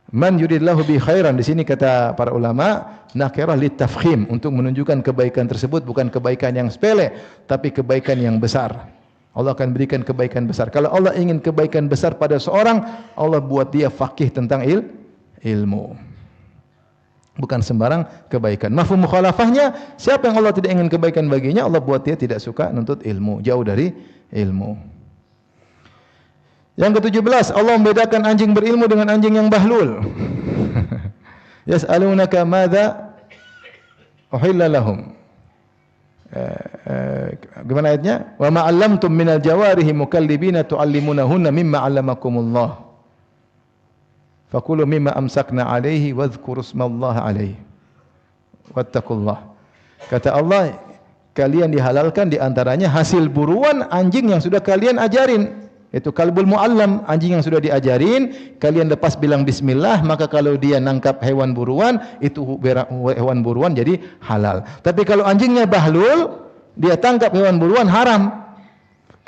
Speaker 1: Man yuridillahu bihi khairan, di sini kata para ulama, nakirah litafkhim, untuk menunjukkan kebaikan tersebut bukan kebaikan yang sepele, tapi kebaikan yang besar. Allah akan berikan kebaikan besar. Kalau Allah ingin kebaikan besar pada seorang, Allah buat dia faqih tentang ilmu. Bukan sembarang kebaikan. Mafhum mukhalafahnya, siapa yang Allah tidak ingin kebaikan baginya, Allah buat dia tidak suka nuntut ilmu, jauh dari ilmu. Yang ke-17, Allah membedakan anjing berilmu dengan anjing yang bahlul. Yas'alunaka madza uhilla lahum. Gimana ayatnya? Wa ma 'allamtum minal jawarihi mukallibina tu'allimunahunna mimma 'allamakumullah. Fakulu mimma amsakna alaihi wadhkuru smallaha alaihi wattaqullah. Kata Allah, kalian dihalalkan di antaranya hasil buruan anjing yang sudah kalian ajarin. Itu kalbul muallam, anjing yang sudah diajarin, kalian lepas bilang bismillah, maka kalau dia nangkap hewan buruan, itu hewan buruan jadi halal. Tapi kalau anjingnya bahlul, dia tangkap hewan buruan haram.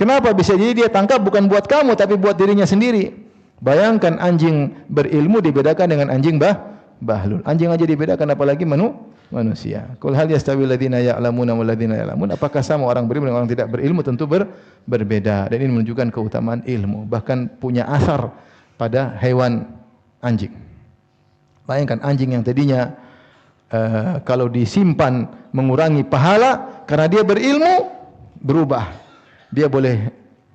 Speaker 1: Kenapa? Bisa jadi dia tangkap bukan buat kamu tapi buat dirinya sendiri. Bayangkan anjing berilmu dibedakan dengan anjing bahlul. Anjing aja dibedakan, apalagi manusia. Qul hal yastawi alladziina ya'lamuna wal ladziina ya'lamun. Apakah sama orang berilmu dengan orang tidak berilmu? Tentu berbeda. Dan ini menunjukkan keutamaan ilmu. Bahkan punya asar pada hewan anjing. Bayangkan anjing yang tadinya kalau disimpan mengurangi pahala, karena dia berilmu berubah. Dia boleh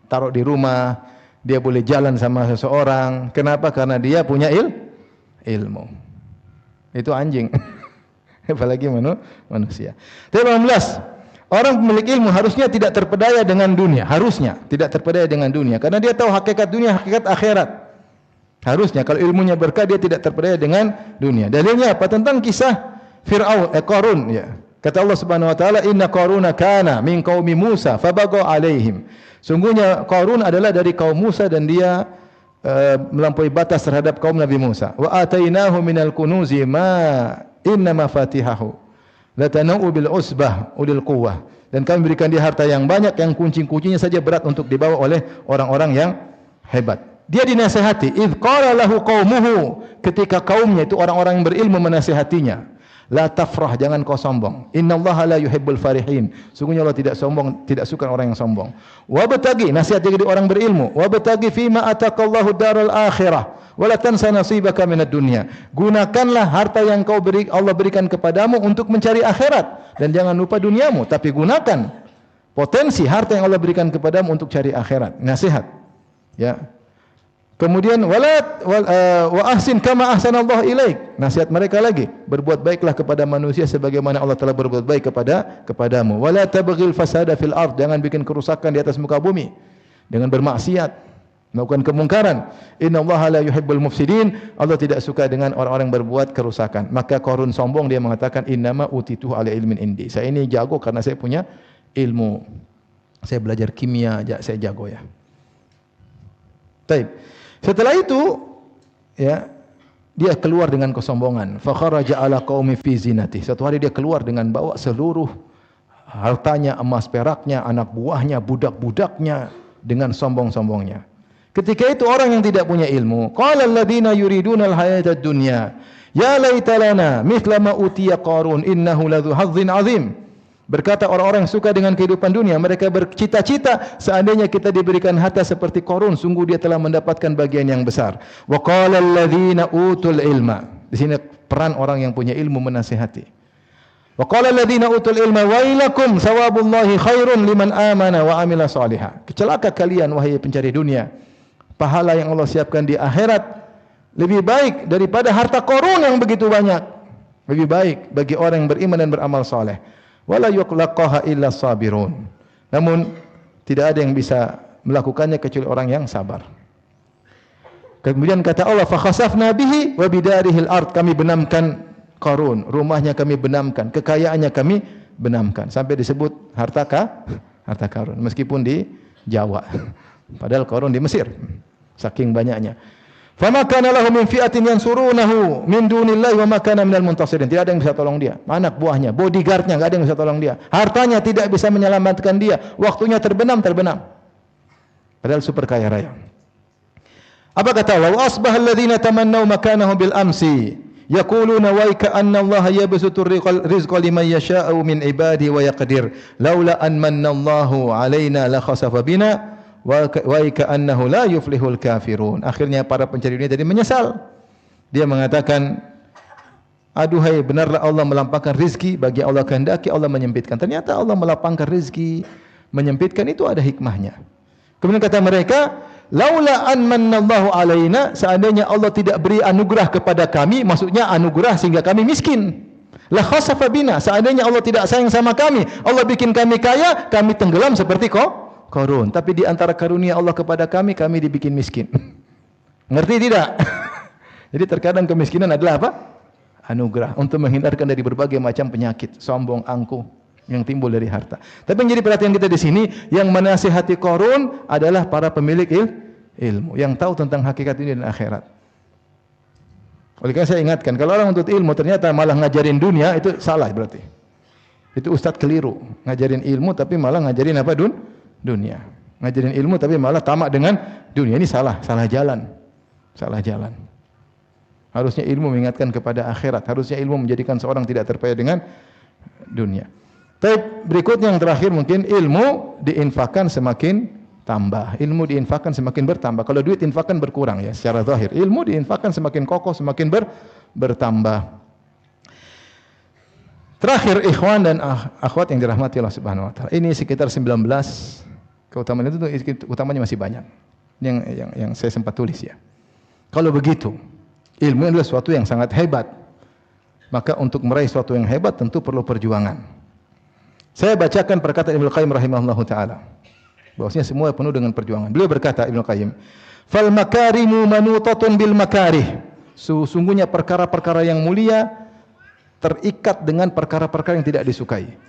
Speaker 1: taruh di rumah, dia boleh jalan sama seseorang. Kenapa? Karena dia punya ilmu. Itu anjing. Apalagi manusia. 18. Orang pemilik ilmu harusnya tidak terpedaya dengan dunia. Harusnya tidak terpedaya dengan dunia. Karena dia tahu hakikat dunia, hakikat akhirat. Harusnya kalau ilmunya berkah, dia tidak terpedaya dengan dunia. Dalilnya apa? Tentang kisah Qarun. Ya. Kata Allah Subhanahu Wa Taala, Inna Qaruna kana min qaumi Musa fabagha alaihim. Sungguhnya Qarun adalah dari kaum Musa dan dia melampaui batas terhadap kaum Nabi Musa. Wa atainahu minal kunuzi ma inna mafatihahu latanu bil usbah ulil quwwah. Dan kami berikan dia harta yang banyak yang kunci-kuncinya saja berat untuk dibawa oleh orang-orang yang hebat. Dia dinasihati, idz qala lahu qaumuhu, ketika kaumnya itu orang-orang yang berilmu menasihatinya. La tafrah, jangan kau sombong. Innallaha la yuhibbul farihin. Sungguhnya Allah tidak sombong, tidak suka orang yang sombong. Wabtaghi, nasihat jadi orang berilmu. Wabtaghi fima ataqallahu daral akhirah. Wala tansa nasibaka minad dunya. Gunakanlah harta yang Allah berikan kepadamu untuk mencari akhirat, dan jangan lupa duniamu, tapi gunakan potensi harta yang Allah berikan kepadamu untuk cari akhirat. Nasihat. Ya. Kemudian wa ahsin kama ahsanallahu ilaik. Nasihat mereka lagi, berbuat baiklah kepada manusia sebagaimana Allah telah berbuat baik kepadamu. Wala tabghil fasada fil ard, jangan bikin kerusakan di atas muka bumi dengan bermaksiat, melakukan kemungkaran. Innallaha la yuhibbul mufsidin, Allah tidak suka dengan orang-orang yang berbuat kerusakan. Maka Qarun sombong, dia mengatakan innama utituhu ala ilmin indi. Saya ini jago karena saya punya ilmu. Saya belajar kimia, saya jago ya. Baik. Setelah itu, ya, dia keluar dengan kesombongan. Fa kharaja ala qaumi fi zinati. Satu hari dia keluar dengan bawa seluruh hartanya, emas peraknya, anak buahnya, budak-budaknya, dengan sombong-sombongnya. Ketika itu orang yang tidak punya ilmu, qala alladziina yuriduna al-hayata ad-dunya, ya laita lana mithla ma utiya Qarun innahu ladzu hazzin 'azim. Berkata orang-orang yang suka dengan kehidupan dunia, mereka bercita-cita seandainya kita diberikan harta seperti Qarun, sungguh dia telah mendapatkan bagian yang besar. Wa qala alladziina utul ilma. Di sini peran orang yang punya ilmu menasihati. Wa qala alladziina utul ilma wailakum sawabullahi khairun liman amana wa amila shalihan. Celaka kalian wahai pencari dunia. Pahala yang Allah siapkan di akhirat lebih baik daripada harta Qarun yang begitu banyak. Lebih baik bagi orang yang beriman dan beramal saleh. Wala yuqlaqaha illa sabirun. Namun tidak ada yang bisa melakukannya kecuali orang yang sabar. Kemudian kata Allah, fa khasafna bihi wa bidarihil ard, kami benamkan Qarun, rumahnya kami benamkan, kekayaannya kami benamkan. Sampai disebut harta Qarun meskipun di Jawa. Padahal Qarun di Mesir. Saking banyaknya. Fama kana lahu min fi'atin yansurunahu min dunillahi wa ma kana minal muntasirin. Tidak ada yang bisa tolong dia. Anak buahnya, bodyguardnya enggak ada yang bisa tolong dia. Hartanya tidak bisa menyelamatkan dia. Waktunya terbenam. Padahal super kaya raya. Apa kata Allah? Wa asbaha alladziina tamannaw makanahu bil amsi yaquluna wa ka'anna Allah yabsutu rizqa liman yasha'u min ibadihi wa yaqdir. Laula an manna Allahu 'alaina la khasafa bina wa ka'annahu la yuflihul kafirun. Akhirnya para pencari dunia jadi menyesal. Dia mengatakan, aduhai, benarlah Allah melapangkan rizki, bagi Allah kehendaki Allah menyempitkan. Ternyata Allah melapangkan rizki, menyempitkan itu ada hikmahnya. Kemudian kata mereka, laula an mannallahu alaina, seandainya Allah tidak beri anugerah kepada kami, maksudnya anugerah sehingga kami miskin. La khasafa bina, seandainya Allah tidak sayang sama kami, Allah bikin kami kaya, kami tenggelam seperti Qarun. Tapi di antara karunia Allah kepada kami dibikin miskin. Ngerti tidak? Jadi terkadang kemiskinan adalah apa? Anugerah untuk menghindarkan dari berbagai macam penyakit, sombong, angkuh yang timbul dari harta. Tapi yang jadi perhatian kita di sini, yang menasihati Qarun adalah para pemilik ilmu yang tahu tentang hakikat dunia dan akhirat. Oleh karena saya ingatkan, kalau orang untuk ilmu ternyata malah ngajarin dunia, itu salah berarti. Itu ustadz keliru, ngajarin ilmu tapi malah ngajarin apa? Dunia. Ngajarin ilmu tapi malah tamak dengan dunia. Ini salah jalan. Salah jalan. Harusnya ilmu mengingatkan kepada akhirat. Harusnya ilmu menjadikan seorang tidak terpaya dengan dunia. Tapi berikutnya yang terakhir mungkin ilmu diinfakkan semakin tambah. Ilmu diinfakkan semakin bertambah. Kalau duit infakkan berkurang ya secara zahir. Ilmu diinfakkan semakin kokoh, semakin bertambah. Terakhir ikhwan dan akhwat yang dirahmati Allah Subhanahu wa taala. Ini sekitar 19 keutamaan itu utamanya masih banyak. Yang saya sempat tulis ya. Kalau begitu, ilmu adalah sesuatu yang sangat hebat. Maka untuk meraih sesuatu yang hebat tentu perlu perjuangan. Saya bacakan perkataan Ibnu Qayyim rahimahullahu taala. Bahwasanya semua penuh dengan perjuangan. Beliau berkata, Ibnu Qayyim, "Fal makarimu manutatun bil makarih." Sesungguhnya perkara-perkara yang mulia terikat dengan perkara-perkara yang tidak disukai.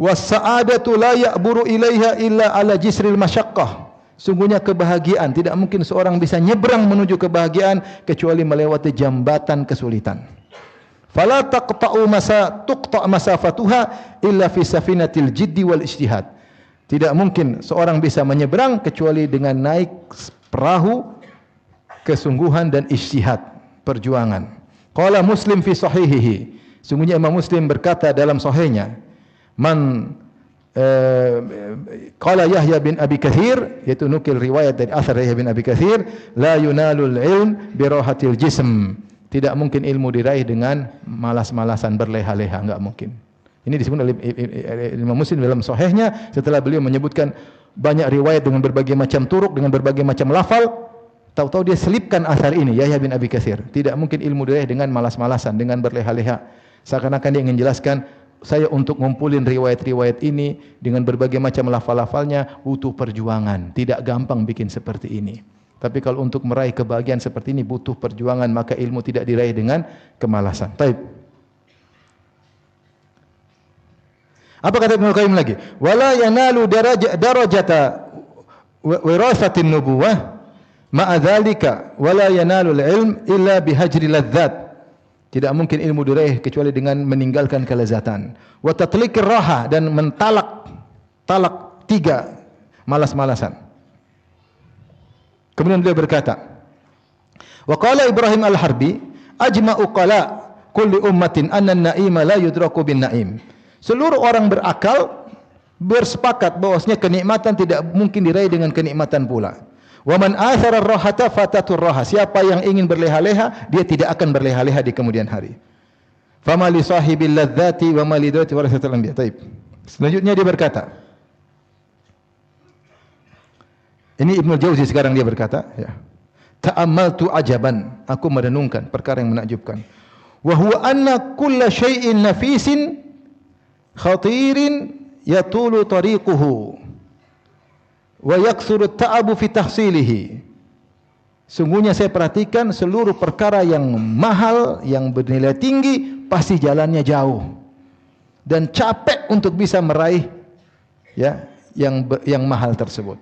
Speaker 1: Was sa'adatu la ya'buru ilaiha illa ala jisril masyaqqah. Sungguhnya kebahagiaan tidak mungkin seorang bisa nyebrang menuju kebahagiaan kecuali melewati jambatan kesulitan. Fala tuqta' masafatuha illa fi safinatil jiddi wal ijtihad. Tidak mungkin seorang bisa menyeberang kecuali dengan naik perahu kesungguhan dan ijtihad, perjuangan. Qala Muslim fi sahihihi. Sungguhnya Imam Muslim berkata dalam sahihnya, qala Yahya bin Abi Katsir, yaitu nukil riwayat dari asar Yahya bin Abi Katsir, la yunalul ilm bi rahatil jism. Tidak mungkin ilmu diraih dengan malas-malasan berleha-leha, enggak mungkin. Ini disebut oleh Imam Muslim dalam sahihnya setelah beliau menyebutkan banyak riwayat dengan berbagai macam turuk, dengan berbagai macam lafal, tahu-tahu dia selipkan asar ini, Yahya bin Abi Katsir. Tidak mungkin ilmu diraih dengan malas-malasan, dengan berleha-leha. Seakan-akan dia ingin jelaskan, saya untuk ngumpulin riwayat-riwayat ini dengan berbagai macam lafal-lafalnya butuh perjuangan. Tidak gampang bikin seperti ini. Tapi kalau untuk meraih kebahagiaan seperti ini butuh perjuangan, maka ilmu tidak diraih dengan kemalasan. Baik. Apa kata Ibnu Qayyim lagi? Wala yanalu darajata wirasatin nubuwah ma'a dzalika wala yanalu al-ilm illa bihajri ladzat. Tidak mungkin ilmu diraih kecuali dengan meninggalkan kelezatan. Wa tatliqir raha, dan talak 3 malas-malasan. Kemudian beliau berkata, wa qala Ibrahim al-Harbi, ajma'u qala kulli ummatin anna an-na'ima la yudraku bin na'im. Seluruh orang berakal bersepakat bahwasanya kenikmatan tidak mungkin diraih dengan kenikmatan pula. Wa man athara ar-rahata fatatur raha. Siapa yang ingin berleha-leha, dia tidak akan berleha-leha di kemudian hari. Fama li sahibil ladzati wa ma li dawati warasatul anbiya. Baik. Selanjutnya dia berkata, ini Ibnu Jauzi sekarang dia berkata, ya. Ta'ammaltu ajaban, aku merenungkan perkara yang menakjubkan. Wa huwa anna kulla syai'in nafisin
Speaker 2: khatirin yatulu tariquhu wa yakthuru ta'abu fi tahsilihi. Sungguhnya saya perhatikan seluruh perkara yang mahal, yang bernilai tinggi, pasti jalannya jauh dan capek untuk bisa meraih ya yang mahal tersebut.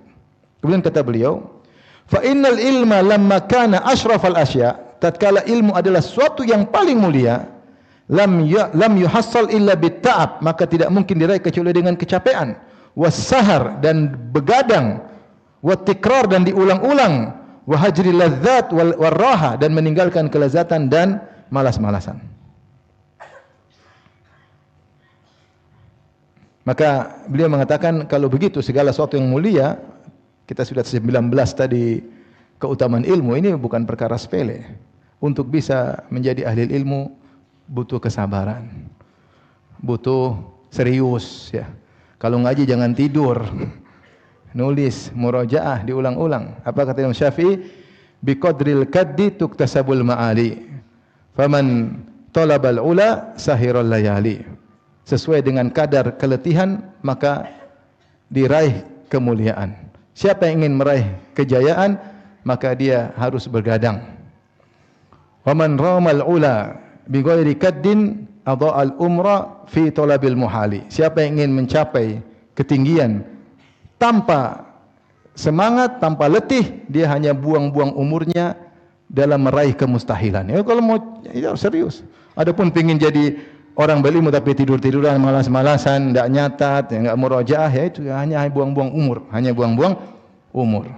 Speaker 2: Kemudian kata beliau, fa innal ilma lamma kana asyrafal asya, tatkala ilmu adalah suatu yang paling mulia, lam yuhassal illa bitta'ab, maka tidak mungkin diraih kecuali dengan kecapean, wassahar dan begadang, wattikrar dan diulang-ulang, wahajri ladzat warraha dan meninggalkan kelezatan dan malas-malasan. Maka beliau mengatakan kalau begitu segala sesuatu yang mulia, kita sudah 19 tadi keutamaan ilmu, ini bukan perkara sepele. Untuk bisa menjadi ahli ilmu butuh kesabaran, butuh serius ya. Kalau ngaji jangan tidur, nulis, murajaah, diulang-ulang. Apa kata Imam Syafi'i? Biqadril kaddi tuktasabul ma'ali, faman talabal ula sahiral layali. Sesuai dengan kadar keletihan maka diraih kemuliaan. Siapa yang ingin meraih kejayaan maka dia harus bergadang. Waman ramal ula bighairi kaddin adha'al umra fi talabil muhali. Siapa yang ingin mencapai ketinggian tanpa semangat, tanpa letih, dia hanya buang-buang umurnya dalam meraih kemustahilan. Ya kalau mau ya, serius. Adapun pengin jadi orang berilmu tapi tidur-tiduran, malas-malasan, tidak nyatat, enggak murojaah, ya itu hanya buang-buang umur, hanya buang-buang umur.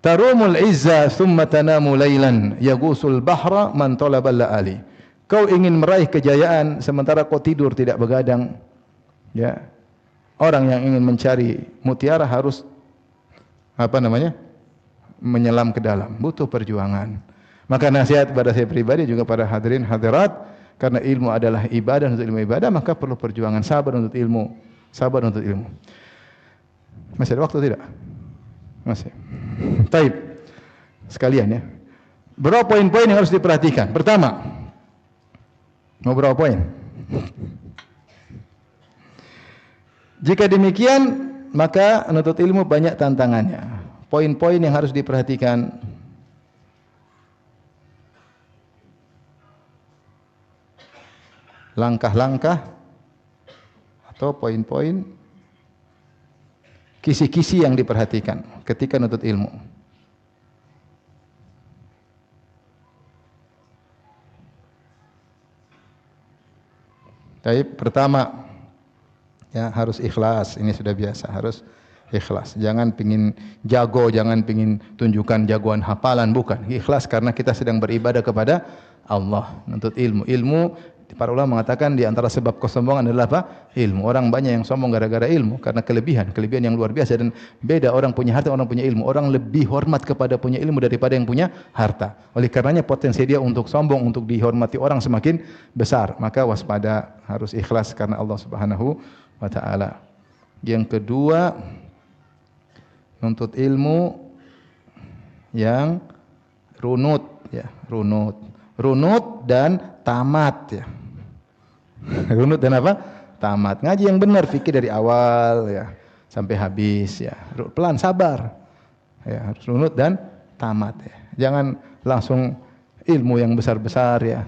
Speaker 2: Tarumul izza thumma tanamu lailan yagusul bahra man talabal laali. Kau ingin meraih kejayaan sementara kau tidur tidak begadang. Ya. Orang yang ingin mencari mutiara harus menyelam ke dalam, butuh perjuangan. Maka nasihat pada saya pribadi juga pada hadirin hadirat, karena ilmu adalah ibadah, untuk ilmu ibadah maka perlu perjuangan, sabar untuk ilmu, sabar untuk ilmu. Masih ada waktu tidak? Masih. Taib. Sekalian ya. Berapa poin-poin yang harus diperhatikan? Pertama, mau berapa poin? Jika demikian, maka menuntut ilmu banyak tantangannya. Poin-poin yang harus diperhatikan: langkah-langkah atau poin-poin, kisi-kisi yang diperhatikan ketika menuntut ilmu. Baik, pertama ya harus ikhlas. Ini sudah biasa, harus ikhlas. Jangan pingin jago, jangan pingin tunjukkan jagoan hafalan, bukan. Ikhlas karena kita sedang beribadah kepada Allah, menuntut ilmu. Ilmu, para ulama mengatakan di antara sebab kesombongan adalah apa? Ilmu. Orang banyak yang sombong gara-gara ilmu, karena kelebihan yang luar biasa. Dan beda orang punya harta, orang punya ilmu. Orang lebih hormat kepada punya ilmu daripada yang punya harta. Oleh karenanya potensi dia untuk sombong, untuk dihormati orang semakin besar. Maka waspada, harus ikhlas karena Allah Subhanahu wa taala. Yang kedua, menuntut ilmu yang runut ya, runut dan tamat ya. Runut dan apa? Tamat. Ngaji yang benar, fikih dari awal ya sampai habis ya. Pelan, sabar. Ya, harus runut dan tamat ya. Jangan langsung ilmu yang besar-besar ya.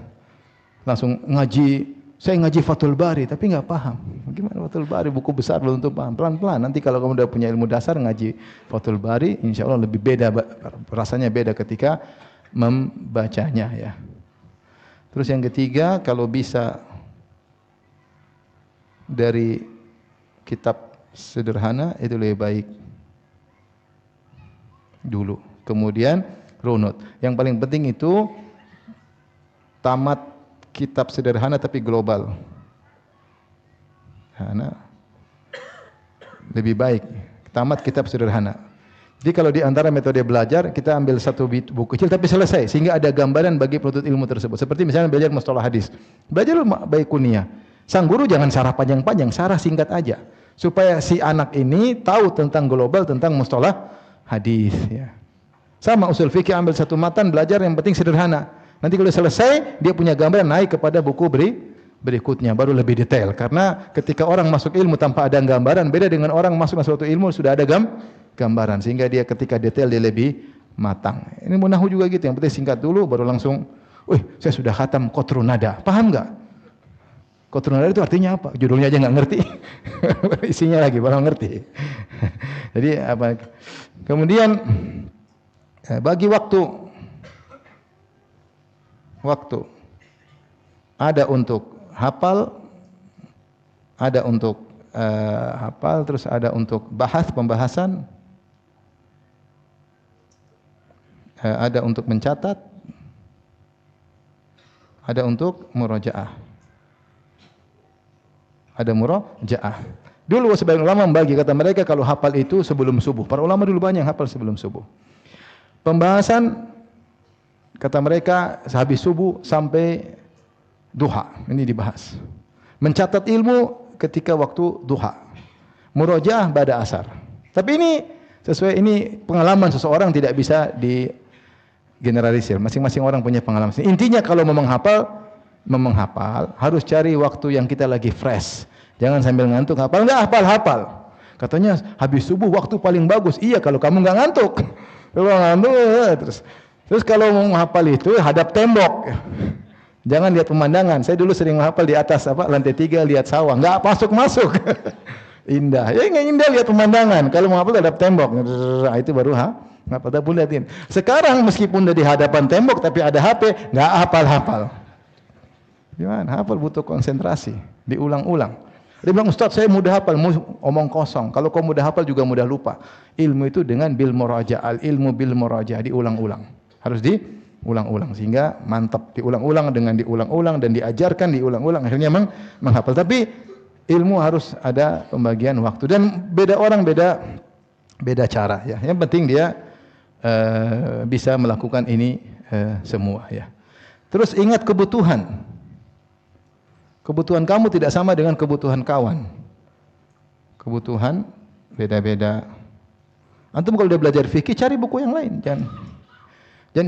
Speaker 2: Langsung ngaji, saya ngaji Fathul Bari tapi enggak paham. Gimana Fathul Bari, buku besar belum tentu paham. Pelan-pelan. Nanti kalau kamu sudah punya ilmu dasar ngaji Fathul Bari, insyaallah lebih beda, rasanya beda ketika membacanya ya. Terus yang ketiga, kalau bisa dari kitab sederhana itu lebih baik dulu. Kemudian runut. Yang paling penting itu tamat kitab sederhana tapi global. Karena lebih baik tamat kitab sederhana. Jadi kalau di antara metode belajar, kita ambil satu buku kecil tapi selesai, sehingga ada gambaran bagi penuntut ilmu tersebut. Seperti misalnya belajar mustalah hadis. Belajar baik kuliah. Sang guru jangan sarah panjang-panjang, sarah singkat aja. Supaya si anak ini tahu tentang global, tentang mustalah hadis. Ya. Sama usul fikih, ambil satu matan, belajar yang penting sederhana. Nanti kalau selesai, dia punya gambaran, naik kepada buku berikutnya baru lebih detail. Karena ketika orang masuk ilmu tanpa ada gambaran beda dengan orang masuk ke suatu ilmu sudah ada gambaran sehingga dia ketika detail dia lebih matang. Ini munahu juga gitu, yang penting singkat dulu baru langsung, "Wih, saya sudah khatam qatrun nada." Paham enggak? Qatrun nada itu artinya apa? Judulnya aja enggak ngerti. Isinya lagi baru ngerti. Jadi apa? Kemudian bagi waktu ada untuk hafal, ada untuk hafal, terus ada untuk pembahasan, ada untuk mencatat, ada untuk murojaah. Ada murojaah. Dulu sebagian ulama membagi, kata mereka kalau hafal itu sebelum subuh. Para ulama dulu banyak hafal sebelum subuh. Pembahasan kata mereka habis subuh sampai duha, ini dibahas. Mencatat ilmu ketika waktu duha. Murojaah pada asar. Tapi ini sesuai, ini pengalaman seseorang, tidak bisa digeneralisir. Masing-masing orang punya pengalaman. Intinya kalau memang hafal harus cari waktu yang kita lagi fresh. Jangan sambil ngantuk hafal, enggak hafal. Katanya habis subuh waktu paling bagus. Iya kalau kamu enggak ngantuk. Kalau ngantuk terus kalau mau hafal itu hadap tembok. Jangan lihat pemandangan. Saya dulu sering menghafal di atas lantai 3 lihat sawah, enggak masuk. Indah. Ya enggak indah lihat pemandangan. Kalau mau hafal hadap tembok. Itu baru hafal. Tak boleh lihatin. Sekarang meskipun udah di hadapan tembok tapi ada HP, enggak hafal. Gimana? Hafal butuh konsentrasi, diulang-ulang. Dia bilang, "Ustaz, saya mudah hafal." Omong kosong. Kalau kau mudah hafal juga mudah lupa. Ilmu itu dengan bil murajaah, ilmu bil murajaah, diulang-ulang. Harus diulang-ulang sehingga mantap, diulang-ulang dengan diulang-ulang dan diajarkan diulang-ulang akhirnya menghafal. Tapi ilmu harus ada pembagian waktu dan beda orang beda cara ya. Yang penting dia bisa melakukan ini semua ya. Terus ingat kebutuhan. Kebutuhan kamu tidak sama dengan kebutuhan kawan. Kebutuhan beda-beda. Antum kalau udah belajar fikih cari buku yang lain, jangan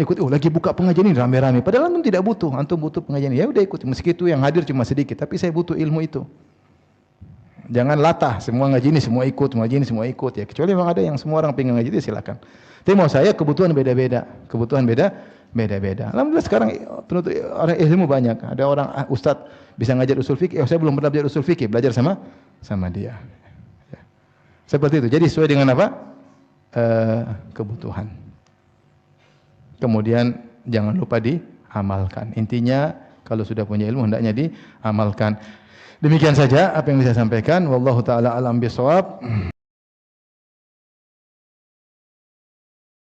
Speaker 2: ikut lagi buka pengajian ini rame-rame. Padahal antum tidak butuh, antum butuh pengajian. Ya udah ikut, meski itu yang hadir cuma sedikit, tapi saya butuh ilmu itu. Jangan latah, semua ngaji ini semua ikut, ngaji ini semua ikut ya. Kecuali memang ada yang semua orang pengen ngaji itu silakan. Tapi mau saya kebutuhan beda-beda. Alhamdulillah sekarang penuntut orang ilmu banyak. Ada orang ustaz bisa ngajar usul fikih. Saya belum pernah belajar usul fikih, belajar sama dia. Ya. Seperti itu. Jadi sesuai dengan apa? Kebutuhan. Kemudian jangan lupa diamalkan. Intinya kalau sudah punya ilmu hendaknya diamalkan. Demikian saja apa yang bisa saya sampaikan. Wallahu taala alam bisawab.